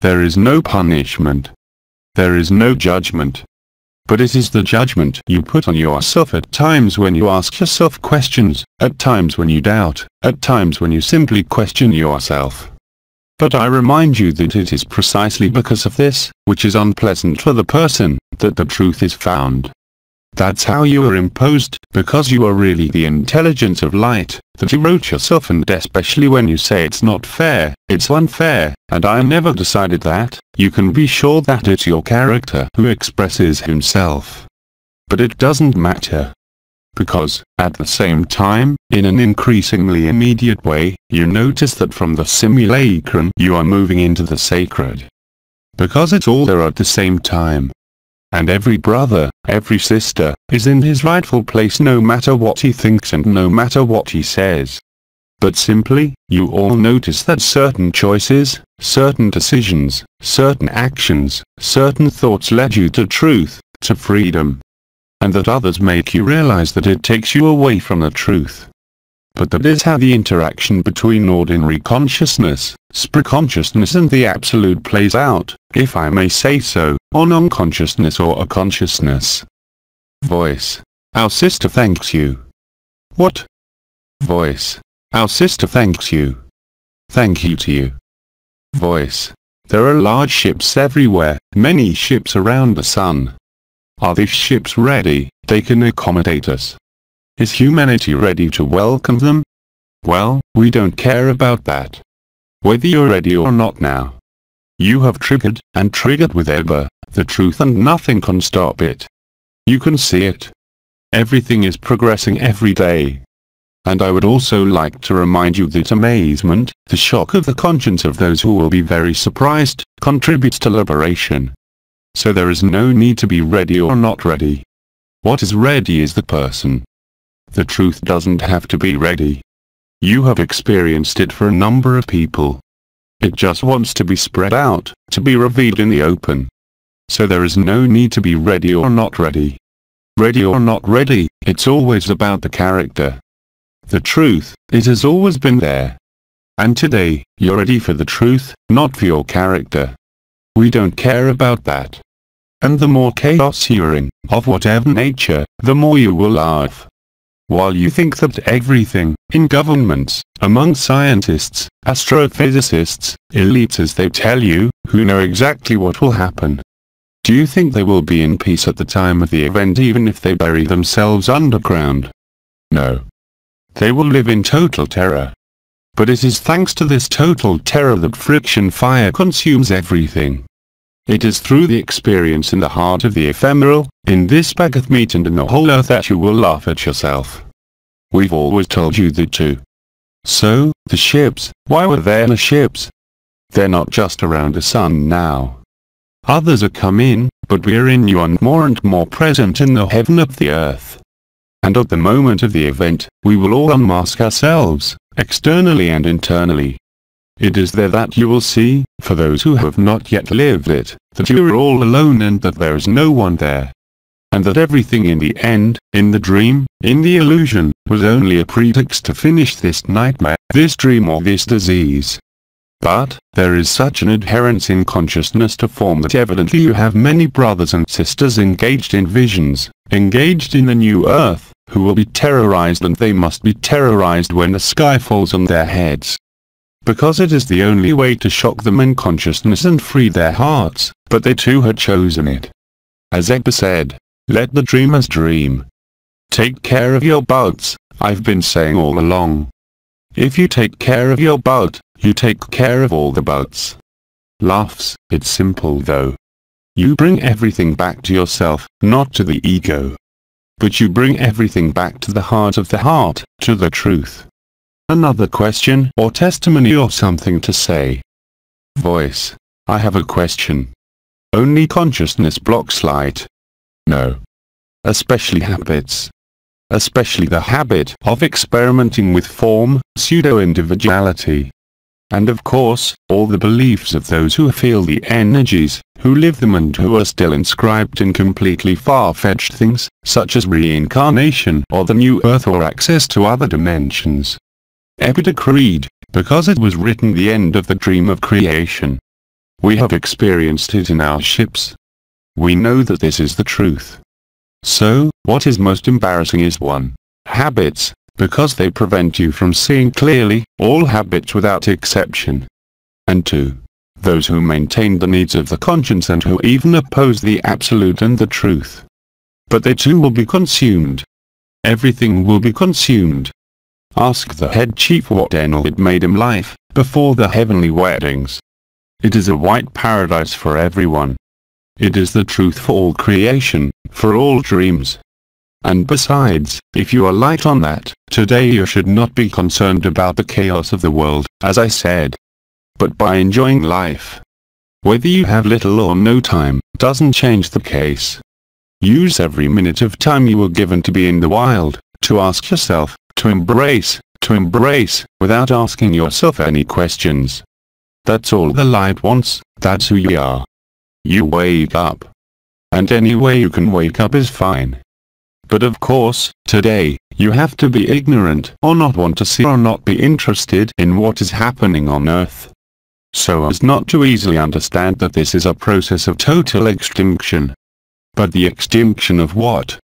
There is no punishment. There is no judgment. But it is the judgment you put on yourself at times when you ask yourself questions, at times when you doubt, at times when you simply question yourself. But I remind you that it is precisely because of this, which is unpleasant for the person, that the truth is found. That's how you are imposed, because you are really the intelligence of light, that you wrote yourself, and especially when you say it's not fair, it's unfair, and I never decided that, you can be sure that it's your character who expresses himself. But it doesn't matter. Because, at the same time, in an increasingly immediate way, you notice that from the simulacrum you are moving into the sacred. Because it's all there at the same time. And every brother, every sister, is in his rightful place no matter what he thinks and no matter what he says. But simply, you all notice that certain choices, certain decisions, certain actions, certain thoughts led you to truth, to freedom. And that others make you realize that it takes you away from the truth. But that is how the interaction between ordinary consciousness, spree-consciousness and the Absolute plays out, if I may say so, on unconsciousness or a consciousness. Voice. Our sister thanks you. What? Voice. Our sister thanks you. Thank you to you. Voice. There are large ships everywhere, many ships around the sun. Are these ships ready? They can accommodate us. Is humanity ready to welcome them? Well, we don't care about that. Whether you're ready or not now. You have triggered, and triggered with ever, the truth, and nothing can stop it. You can see it. Everything is progressing every day. And I would also like to remind you that amazement, the shock of the conscience of those who will be very surprised, contributes to liberation. So there is no need to be ready or not ready. What is ready is the person. The truth doesn't have to be ready. You have experienced it for a number of people. It just wants to be spread out, to be revealed in the open. So there is no need to be ready or not ready. Ready or not ready, it's always about the character. The truth, it has always been there. And today, you're ready for the truth, not for your character. We don't care about that. And the more chaos you're in, of whatever nature, the more you will laugh. While you think that everything, in governments, among scientists, astrophysicists, elites as they tell you, who know exactly what will happen. Do you think they will be in peace at the time of the event even if they bury themselves underground? No. They will live in total terror. But it is thanks to this total terror that friction fire consumes everything. It is through the experience in the heart of the ephemeral, in this bag of meat and in the whole earth, that you will laugh at yourself. We've always told you that too. So, the ships, why were there no ships? They're not just around the sun now. Others are come in, but we're in you and more present in the heaven of the earth. And at the moment of the event, we will all unmask ourselves, externally and internally. It is there that you will see, for those who have not yet lived it, that you are all alone and that there is no one there. And that everything in the end, in the dream, in the illusion, was only a pretext to finish this nightmare, this dream or this disease. But, there is such an adherence in consciousness to form that evidently you have many brothers and sisters engaged in visions, engaged in the new earth, who will be terrorized, and they must be terrorized when the sky falls on their heads. Because it is the only way to shock them in consciousness and free their hearts, but they too had chosen it. As Ebba said, let the dreamers dream. Take care of your bugs, I've been saying all along. If you take care of your bud, you take care of all the buds. Laughs, it's simple though. You bring everything back to yourself, not to the ego. but you bring everything back to the heart, to the truth. Another question or testimony or something to say. Voice. I have a question. Only consciousness blocks light? No. Especially habits. Especially the habit of experimenting with form, pseudo-individuality. And of course, all the beliefs of those who feel the energies, who live them and who are still inscribed in completely far-fetched things, such as reincarnation or the new earth or access to other dimensions. Ever decreed, because it was written the end of the dream of creation. We have experienced it in our ships. We know that this is the truth. So, what is most embarrassing is 1. Habits, because they prevent you from seeing clearly, all habits without exception. And 2. Those who maintain the needs of the conscience and who even oppose the absolute and the truth. But they too will be consumed. Everything will be consumed. Ask the head chief what it made him life, before the heavenly weddings. It is a white paradise for everyone. It is the truth for all creation, for all dreams. And besides, if you are light on that, today you should not be concerned about the chaos of the world, as I said. But by enjoying life. Whether you have little or no time, doesn't change the case. Use every minute of time you were given to be in the wild, to ask yourself, to embrace, without asking yourself any questions. That's all the light wants, that's who you are. You wake up. And any way you can wake up is fine. But of course, today, you have to be ignorant or not want to see or not be interested in what is happening on Earth. So as not to easily understand that this is a process of total extinction. But the extinction of what?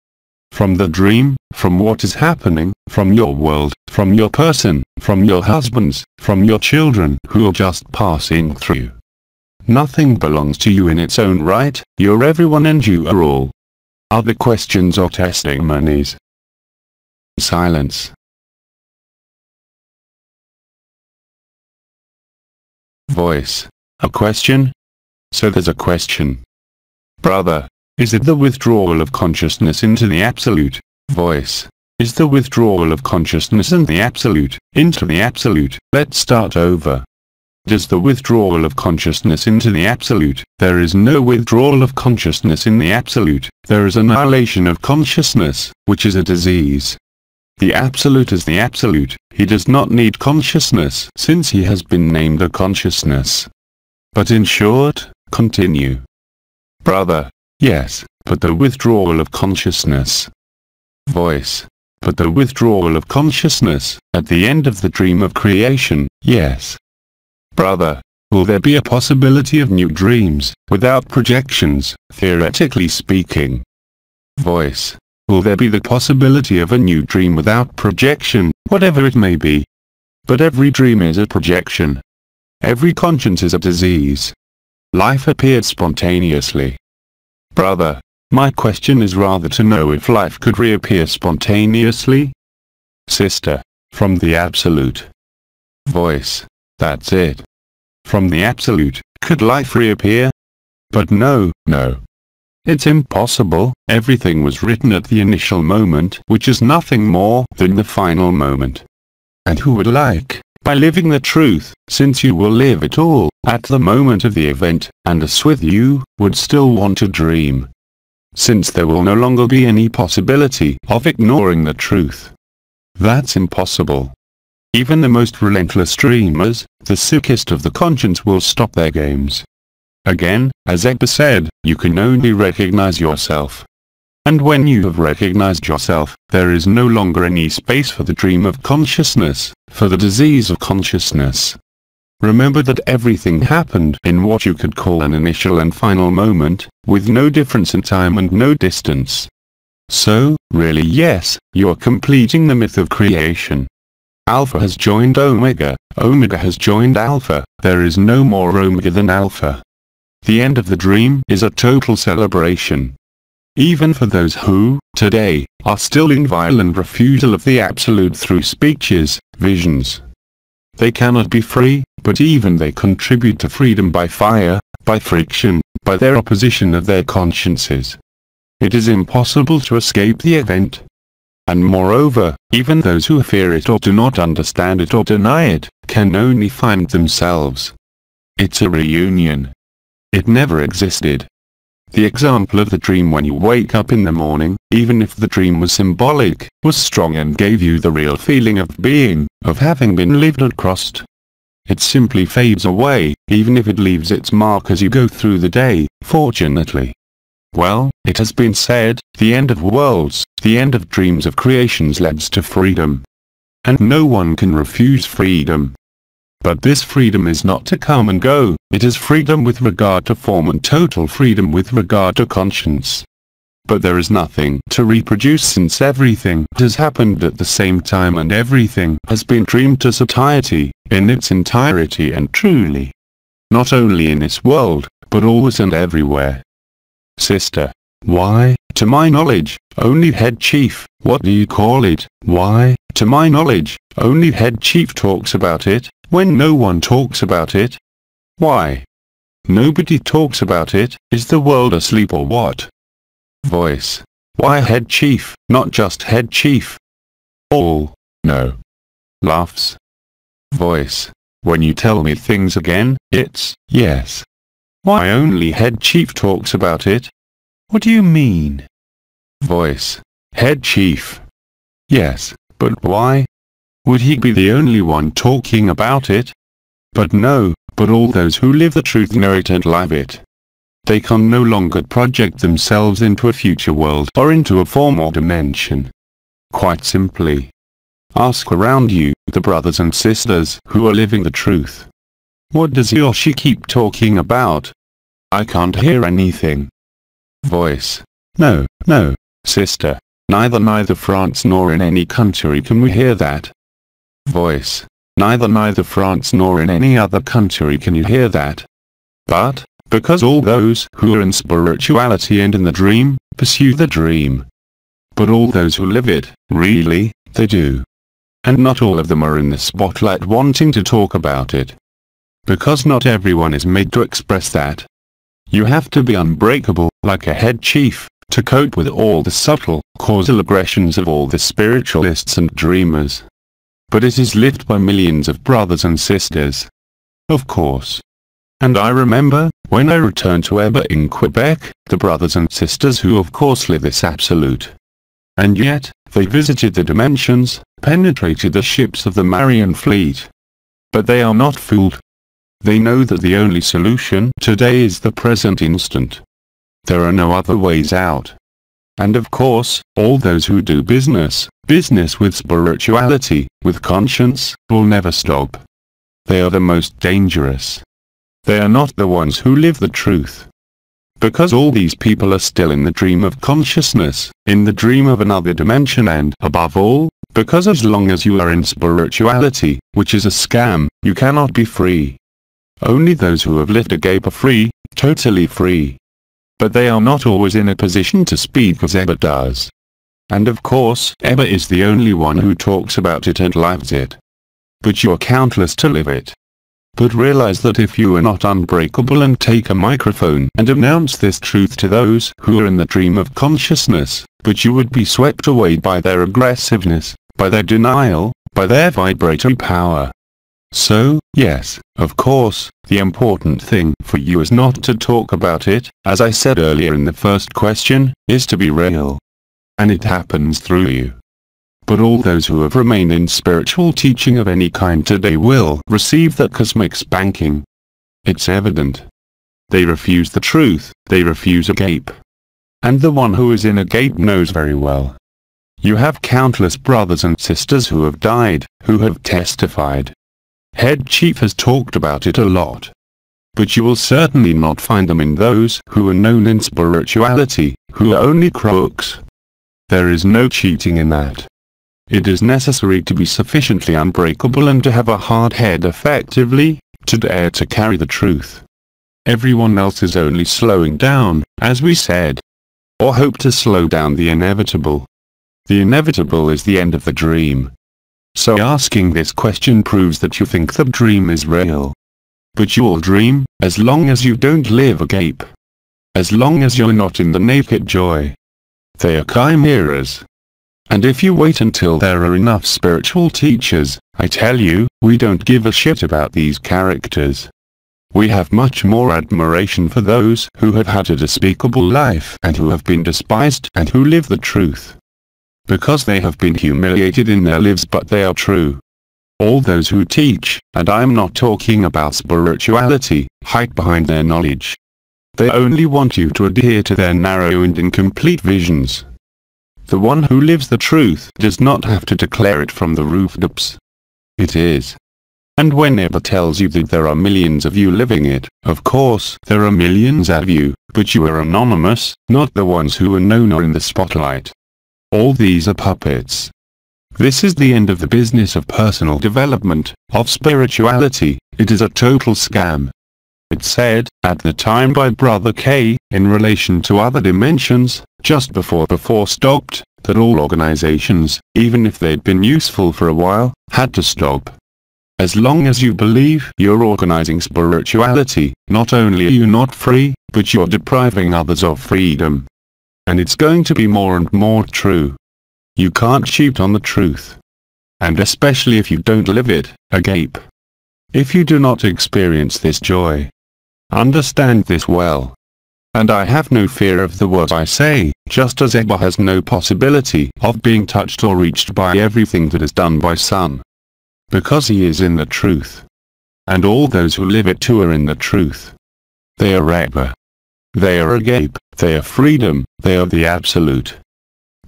From the dream, from what is happening, from your world, from your person, from your husbands, from your children who are just passing through. Nothing belongs to you in its own right, you're everyone and you are all. Other questions or testimonies? Silence. Voice. A question? So there's a question. Brother, is it the withdrawal of consciousness into the absolute? Voice. Is the withdrawal of consciousness and the absolute, into the absolute? Let's start over. Does the withdrawal of consciousness into the absolute? There is no withdrawal of consciousness in the absolute, there is annihilation of consciousness, which is a disease. The absolute is the absolute, he does not need consciousness since he has been named a consciousness. But in short, continue. Brother, yes, but the withdrawal of consciousness. Voice. But the withdrawal of consciousness, at the end of the dream of creation, yes. Brother, will there be a possibility of new dreams, without projections, theoretically speaking? Voice. Will there be the possibility of a new dream without projection, whatever it may be? But every dream is a projection. Every conscience is a disease. Life appeared spontaneously. Brother, my question is rather to know if life could reappear spontaneously? Sister, from the absolute. Voice. That's it. From the absolute, could life reappear? But no. It's impossible, everything was written at the initial moment, which is nothing more than the final moment. And who would like, by living the truth, since you will live it all, at the moment of the event, and us with you, would still want to dream? Since there will no longer be any possibility of ignoring the truth. That's impossible. Even the most relentless dreamers, the sickest of the conscience will stop their games. Again, as Ebba said, you can only recognize yourself. And when you have recognized yourself, there is no longer any space for the dream of consciousness, for the disease of consciousness. Remember that everything happened in what you could call an initial and final moment, with no difference in time and no distance. So, really yes, you are completing the myth of creation. Alpha has joined Omega, Omega has joined Alpha, there is no more Omega than Alpha. The end of the dream is a total celebration. Even for those who, today, are still in violent refusal of the absolute through speeches, visions. They cannot be free, but even they contribute to freedom by fire, by friction, by their opposition of their consciences. It is impossible to escape the event. And moreover, even those who fear it or do not understand it or deny it, can only find themselves. It's a reunion. It never existed. The example of the dream when you wake up in the morning, even if the dream was symbolic, was strong and gave you the real feeling of being, of having been lived and crossed. It simply fades away, even if it leaves its mark as you go through the day, fortunately. Well, it has been said, the end of worlds, the end of dreams of creations leads to freedom. And no one can refuse freedom. But this freedom is not to come and go, it is freedom with regard to form and total freedom with regard to conscience. But there is nothing to reproduce since everything has happened at the same time and everything has been dreamed to satiety, in its entirety and truly. Not only in this world, but always and everywhere. Sister. Why, to my knowledge, only head chief, what do you call it? Why, to my knowledge, only head chief talks about it, when no one talks about it? Why? Nobody talks about it, is the world asleep or what? Voice. Why head chief, not just head chief? All. No. Laughs. Voice. When you tell me things again, it's, yes. Why only head chief talks about it? What do you mean? Voice. Head chief. Yes, but why? Would he be the only one talking about it? But no, but all those who live the truth know it and live it. They can no longer project themselves into a future world or into a form or dimension. Quite simply. Ask around you, the brothers and sisters who are living the truth. What does he or she keep talking about? I can't hear anything. Voice. No, no, sister. Neither France nor in any country can we hear that. Voice. Neither France nor in any other country can you hear that. But, because all those who are in spirituality and in the dream, pursue the dream. But all those who live it, really, they do. And not all of them are in the spotlight wanting to talk about it. Because not everyone is made to express that. You have to be unbreakable, like a head chief, to cope with all the subtle, causal aggressions of all the spiritualists and dreamers. But it is lived by millions of brothers and sisters. Of course. And I remember, when I returned to Eba in Quebec, the brothers and sisters who of course live this absolute. And yet, they visited the dimensions, penetrated the ships of the Marian fleet. But they are not fooled. They know that the only solution today is the present instant. There are no other ways out. And of course, all those who do business with spirituality, with conscience, will never stop. They are the most dangerous. They are not the ones who live the truth. Because all these people are still in the dream of consciousness, in the dream of another dimension and, above all, because as long as you are in spirituality, which is a scam, you cannot be free. Only those who have lived agape are free, totally free. But they are not always in a position to speak as Eba does. And of course, Eba is the only one who talks about it and lives it. But you are countless to live it. But realize that if you are not unbreakable and take a microphone and announce this truth to those who are in the dream of consciousness, but you would be swept away by their aggressiveness, by their denial, by their vibratory power. So, yes, of course, the important thing for you is not to talk about it, as I said earlier in the first question, is to be real. And it happens through you. But all those who have remained in spiritual teaching of any kind today will receive that cosmic spanking. It's evident. They refuse the truth, they refuse agape. And the one who is in agape knows very well. You have countless brothers and sisters who have died, who have testified. Head chief has talked about it a lot. But you will certainly not find them in those who are known in spirituality, who are only crooks. There is no cheating in that. It is necessary to be sufficiently unbreakable and to have a hard head effectively, to dare to carry the truth. Everyone else is only slowing down, as we said. Or hope to slow down the inevitable. The inevitable is the end of the dream. So asking this question proves that you think the dream is real. But you will dream, as long as you don't live agape. As long as you're not in the naked joy, They are chimeras. And if you wait until there are enough spiritual teachers, I tell you, we don't give a shit about these characters. We have much more admiration for those who have had a despicable life and who have been despised and who live the truth. Because they have been humiliated in their lives, but they are true. All those who teach, and I am not talking about spirituality, hide behind their knowledge. They only want you to adhere to their narrow and incomplete visions. The one who lives the truth does not have to declare it from the rooftops. It is. And whenever tells you that there are millions of you living it, of course there are millions of you, but you are anonymous, not the ones who are known or in the spotlight. All these are puppets. This is the end of the business of personal development, of spirituality. It is a total scam. It's said, at the time by Brother K, in relation to other dimensions, just before stopped, that all organizations, even if they'd been useful for a while, had to stop. As long as you believe you're organizing spirituality, not only are you not free, but you're depriving others of freedom. And it's going to be more and more true. You can't cheat on the truth. And especially if you don't live it, agape. If you do not experience this joy, understand this well. And I have no fear of the words I say, just as Eba has no possibility of being touched or reached by everything that is done by Sun. Because he is in the truth. And all those who live it too are in the truth. They are Eba. They are agape, they are freedom, they are the absolute.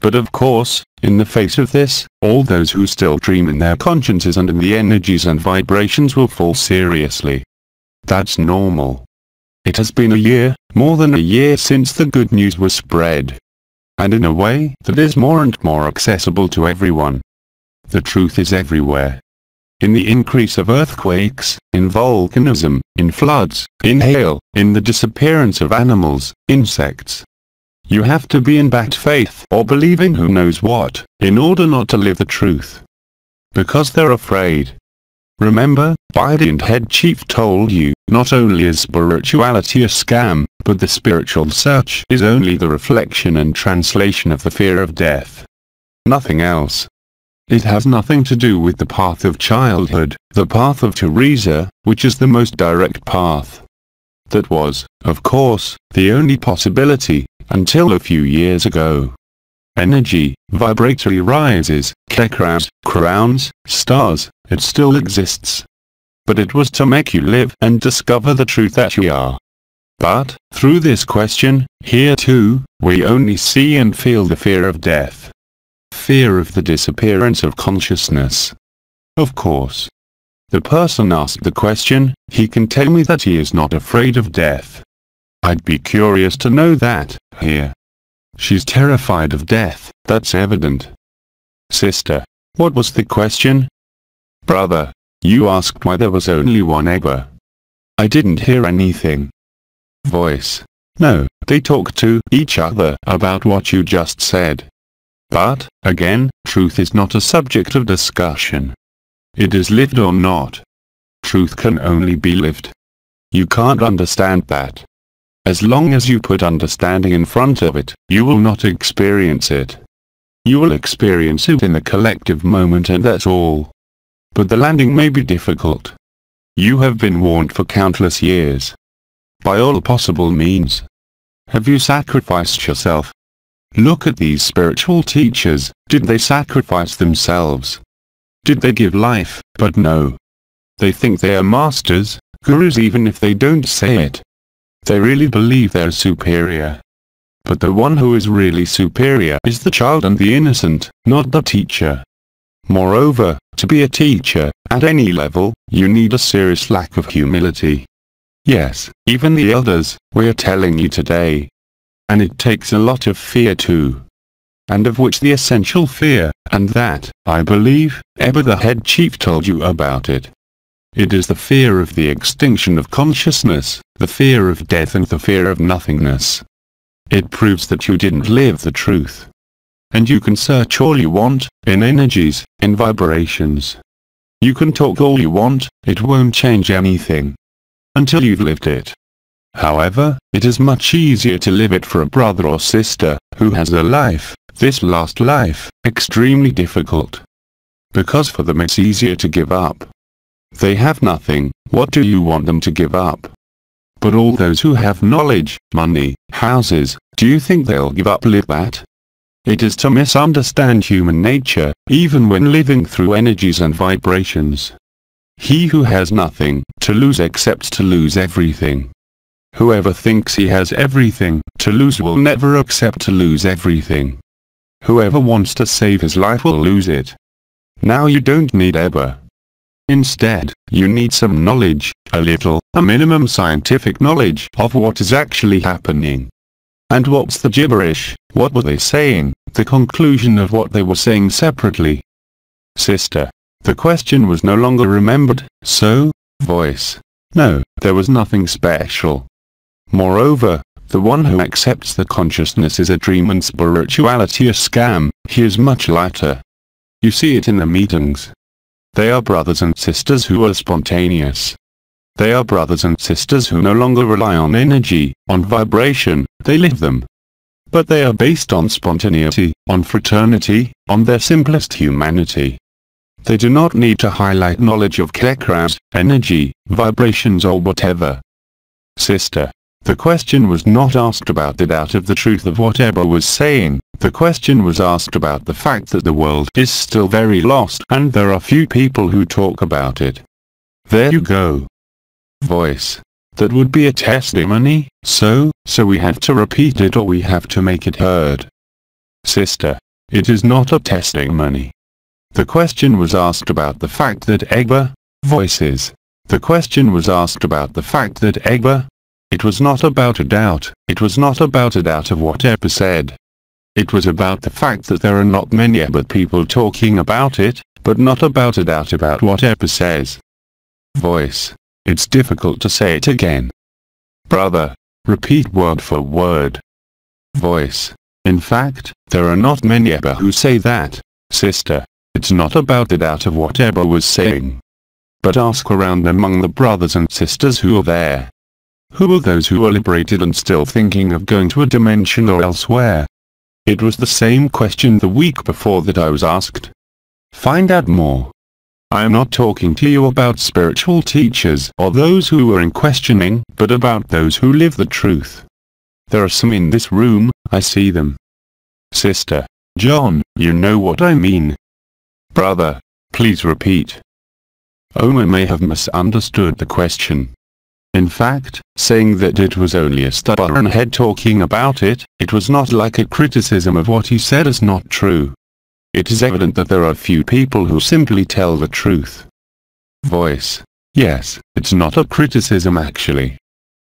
But of course, in the face of this, all those who still dream in their consciences and in the energies and vibrations will fall seriously. That's normal. It has been a year, more than a year since the good news was spread. And in a way that is more and more accessible to everyone. The truth is everywhere. In the increase of earthquakes, in volcanism, in floods, in hail, in the disappearance of animals, insects. You have to be in bad faith or believing who knows what, in order not to live the truth. Because they're afraid. Remember, Biden head chief told you, not only is spirituality a scam, but the spiritual search is only the reflection and translation of the fear of death. Nothing else. It has nothing to do with the path of childhood, the path of Teresa, which is the most direct path. That was, of course, the only possibility, until a few years ago. Energy, vibratory rises, chakras, crowns, stars, it still exists. But it was to make you live and discover the truth that you are. But, through this question, here too, we only see and feel the fear of death. Fear of the disappearance of consciousness. Of course. The person asked the question, he can tell me that he is not afraid of death. I'd be curious to know that, here. She's terrified of death, that's evident. Sister, what was the question? Brother, you asked why there was only one Eba. I didn't hear anything. Voice. No, they talked to each other about what you just said. But, again, truth is not a subject of discussion. It is lived or not. Truth can only be lived. You can't understand that. As long as you put understanding in front of it, you will not experience it. You will experience it in the collective moment and that's all. But the landing may be difficult. You have been warned for countless years. By all possible means. Have you sacrificed yourself? Look at these spiritual teachers, did they sacrifice themselves? Did they give life? But no. They think they are masters, gurus even if they don't say it. They really believe they're superior. But the one who is really superior is the child and the innocent, not the teacher. Moreover, to be a teacher, at any level, you need a serious lack of humility. Yes, even the elders, we are telling you today. And it takes a lot of fear too. And of which the essential fear, and that, I believe, Eba the head chief told you about it. It is the fear of the extinction of consciousness, the fear of death and the fear of nothingness. It proves that you didn't live the truth. And you can search all you want, in energies, in vibrations. You can talk all you want, it won't change anything. Until you've lived it. However, it is much easier to live it for a brother or sister, who has a life, this last life, extremely difficult. Because for them it's easier to give up. They have nothing, what do you want them to give up? But all those who have knowledge, money, houses, do you think they'll give up that? It is to misunderstand human nature, even when living through energies and vibrations. He who has nothing to lose accepts to lose everything. Whoever thinks he has everything to lose will never accept to lose everything. Whoever wants to save his life will lose it. Now you don't need ever. Instead, you need some knowledge, a minimum scientific knowledge of what is actually happening. And what's the gibberish, what were they saying, the conclusion of what they were saying separately? Sister. The question was no longer remembered, so, voice. No, there was nothing special. Moreover, the one who accepts that consciousness is a dream and spirituality a scam, he is much lighter. You see it in the meetings. They are brothers and sisters who are spontaneous. They are brothers and sisters who no longer rely on energy, on vibration, they live them. But they are based on spontaneity, on fraternity, on their simplest humanity. They do not need to highlight knowledge of chakras, energy, vibrations or whatever. Sister. The question was not asked about the doubt of the truth of whatever was saying, the question was asked about the fact that the world is still very lost and there are few people who talk about it. There you go. Voice. That would be a testimony, so we have to repeat it or we have to make it heard. Sister. It is not a testimony. The question was asked about the fact that voices. The question was asked about the fact that it was not about a doubt, it was not about a doubt of what Ebba said. It was about the fact that there are not many but people talking about it, but not about a doubt about what Ebba says. Voice. It's difficult to say it again. Brother. Repeat word for word. Voice. In fact, there are not many who say that. Sister. It's not about the doubt of what Ebba was saying. But ask around among the brothers and sisters who are there. Who are those who are liberated and still thinking of going to a dimension or elsewhere? It was the same question the week before that I was asked. Find out more. I am not talking to you about spiritual teachers or those who are in questioning, but about those who live the truth. There are some in this room, I see them. Sister. John, you know what I mean. Brother. Please repeat. Oma may have misunderstood the question. In fact, saying that it was only a stubborn head talking about it, it was not like a criticism of what he said is not true. It is evident that there are few people who simply tell the truth. Voice. Yes, it's not a criticism actually.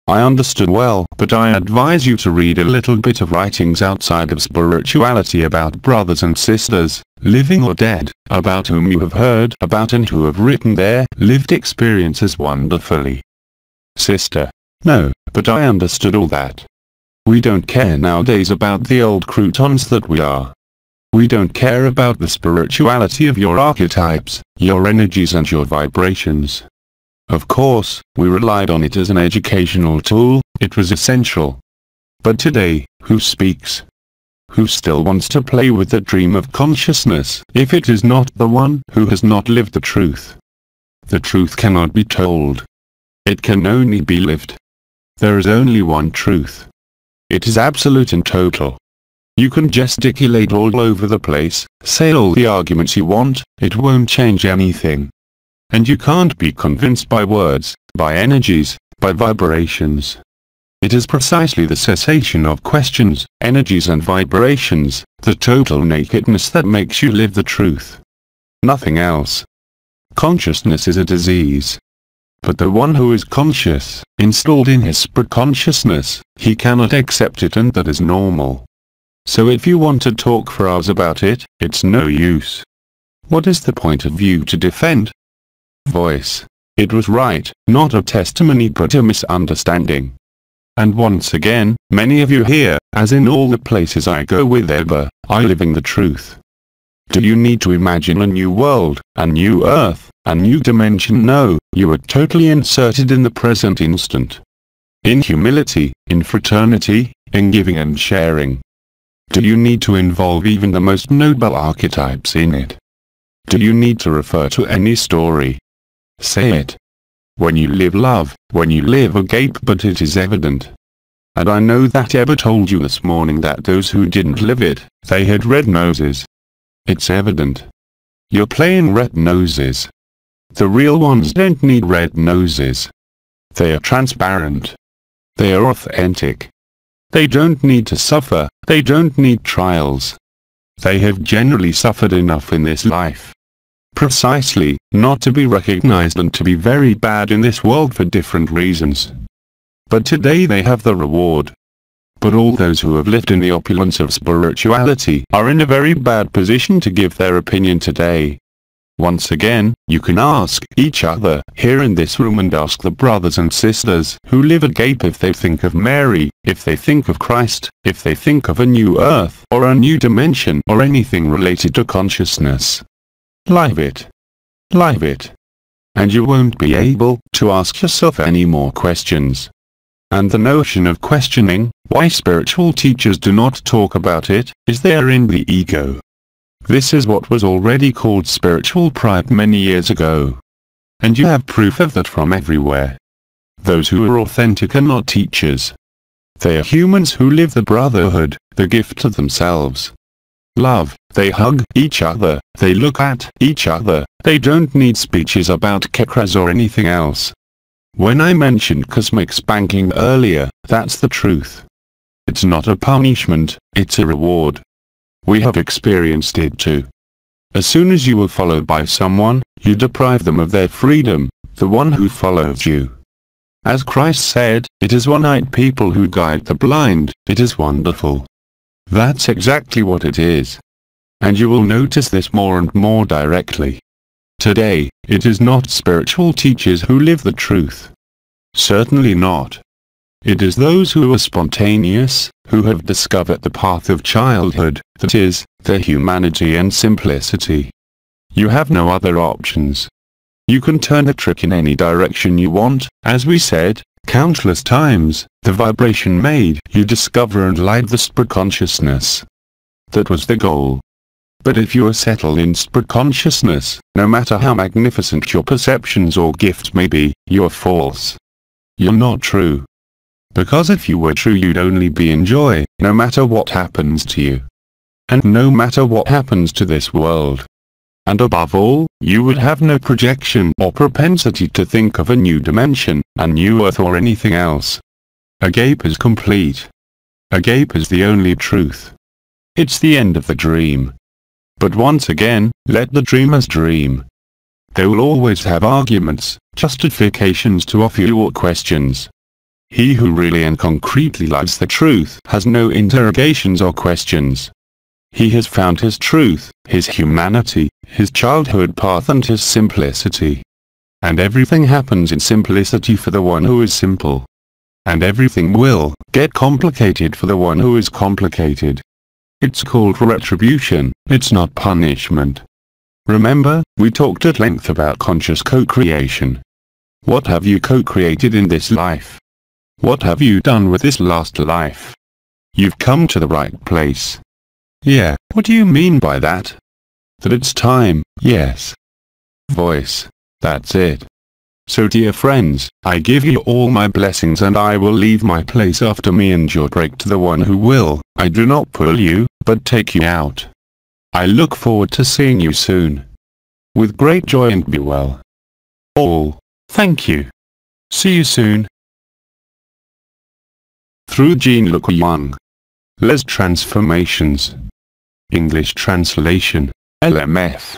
I understood well, but I advise you to read a little bit of writings outside of spirituality about brothers and sisters, living or dead, about whom you have heard about and who have written their lived experiences wonderfully. Sister. No, but I understood all that. We don't care nowadays about the old croutons that we are. We don't care about the spirituality of your archetypes, your energies and your vibrations. Of course, we relied on it as an educational tool, it was essential. But today, who speaks? Who still wants to play with the dream of consciousness, if it is not the one who has not lived the truth? The truth cannot be told. It can only be lived. There is only one truth. It is absolute and total. You can gesticulate all over the place, say all the arguments you want, it won't change anything. And you can't be convinced by words, by energies, by vibrations. It is precisely the cessation of questions, energies and vibrations, the total nakedness that makes you live the truth. Nothing else. Consciousness is a disease. But the one who is conscious, installed in his spirit consciousness, he cannot accept it and that is normal. So if you want to talk for hours about it, it's no use. What is the point of view to defend? Voice. It was right, not a testimony but a misunderstanding. And once again, many of you here, as in all the places I go with Ebba, are living the truth. Do you need to imagine a new world, a new earth, a new dimension? No, you are totally inserted in the present instant. in humility, in fraternity, in giving and sharing. Do you need to involve even the most noble archetypes in it? Do you need to refer to any story? Say it. When you live love, when you live agape, but it is evident. And I know that Ebba told you this morning that those who didn't live it, they had red noses. It's evident. You're playing red noses. The real ones don't need red noses. They are transparent. They are authentic. They don't need to suffer, they don't need trials. They have generally suffered enough in this life. Precisely, not to be recognized and to be very bad in this world for different reasons. But today they have the reward. But all those who have lived in the opulence of spirituality are in a very bad position to give their opinion today. Once again, you can ask each other here in this room, and ask the brothers and sisters who live agape if they think of Mary, if they think of Christ, if they think of a new earth or a new dimension or anything related to consciousness. Live it. Live it. And you won't be able to ask yourself any more questions. And the notion of questioning why spiritual teachers do not talk about it is there in the ego. This is what was already called spiritual pride many years ago. And you have proof of that from everywhere. Those who are authentic are not teachers. They are humans who live the brotherhood, the gift to themselves. Love, they hug each other, they look at each other, they don't need speeches about chakras or anything else. When I mentioned cosmic spanking earlier, that's the truth. It's not a punishment, it's a reward. We have experienced it too. As soon as you were followed by someone, you deprive them of their freedom, the one who followed you. As Christ said, it is one-eyed people who guide the blind. It is wonderful. That's exactly what it is. And you will notice this more and more directly. Today, it is not spiritual teachers who live the truth. Certainly not. It is those who are spontaneous, who have discovered the path of childhood, that is, their humanity and simplicity. You have no other options. You can turn a trick in any direction you want, as we said, countless times. The vibration made you discover and light the spirit consciousness. That was the goal. But if you are settled in spirit consciousness, no matter how magnificent your perceptions or gifts may be, you are false. You're not true. Because if you were true, you'd only be in joy, no matter what happens to you. And no matter what happens to this world. And above all, you would have no projection or propensity to think of a new dimension, a new earth or anything else. Agape is complete. Agape is the only truth. It's the end of the dream. But once again, let the dreamers dream. They will always have arguments, justifications to offer you or questions. He who really and concretely loves the truth has no interrogations or questions. He has found his truth, his humanity, his childhood path and his simplicity. And everything happens in simplicity for the one who is simple. And everything will get complicated for the one who is complicated. It's called retribution, it's not punishment. Remember, we talked at length about conscious co-creation. What have you co-created in this life? What have you done with this last life? You've come to the right place. Yeah, what do you mean by that? That it's time, yes. Voice, that's it. So dear friends, I give you all my blessings, and I will leave my place after me and your break to the one who will. I do not pull you, but take you out. I look forward to seeing you soon. With great joy, and be well. All, thank you. See you soon. Through Jean-Luc Young. Les Transformations. English translation, LMF.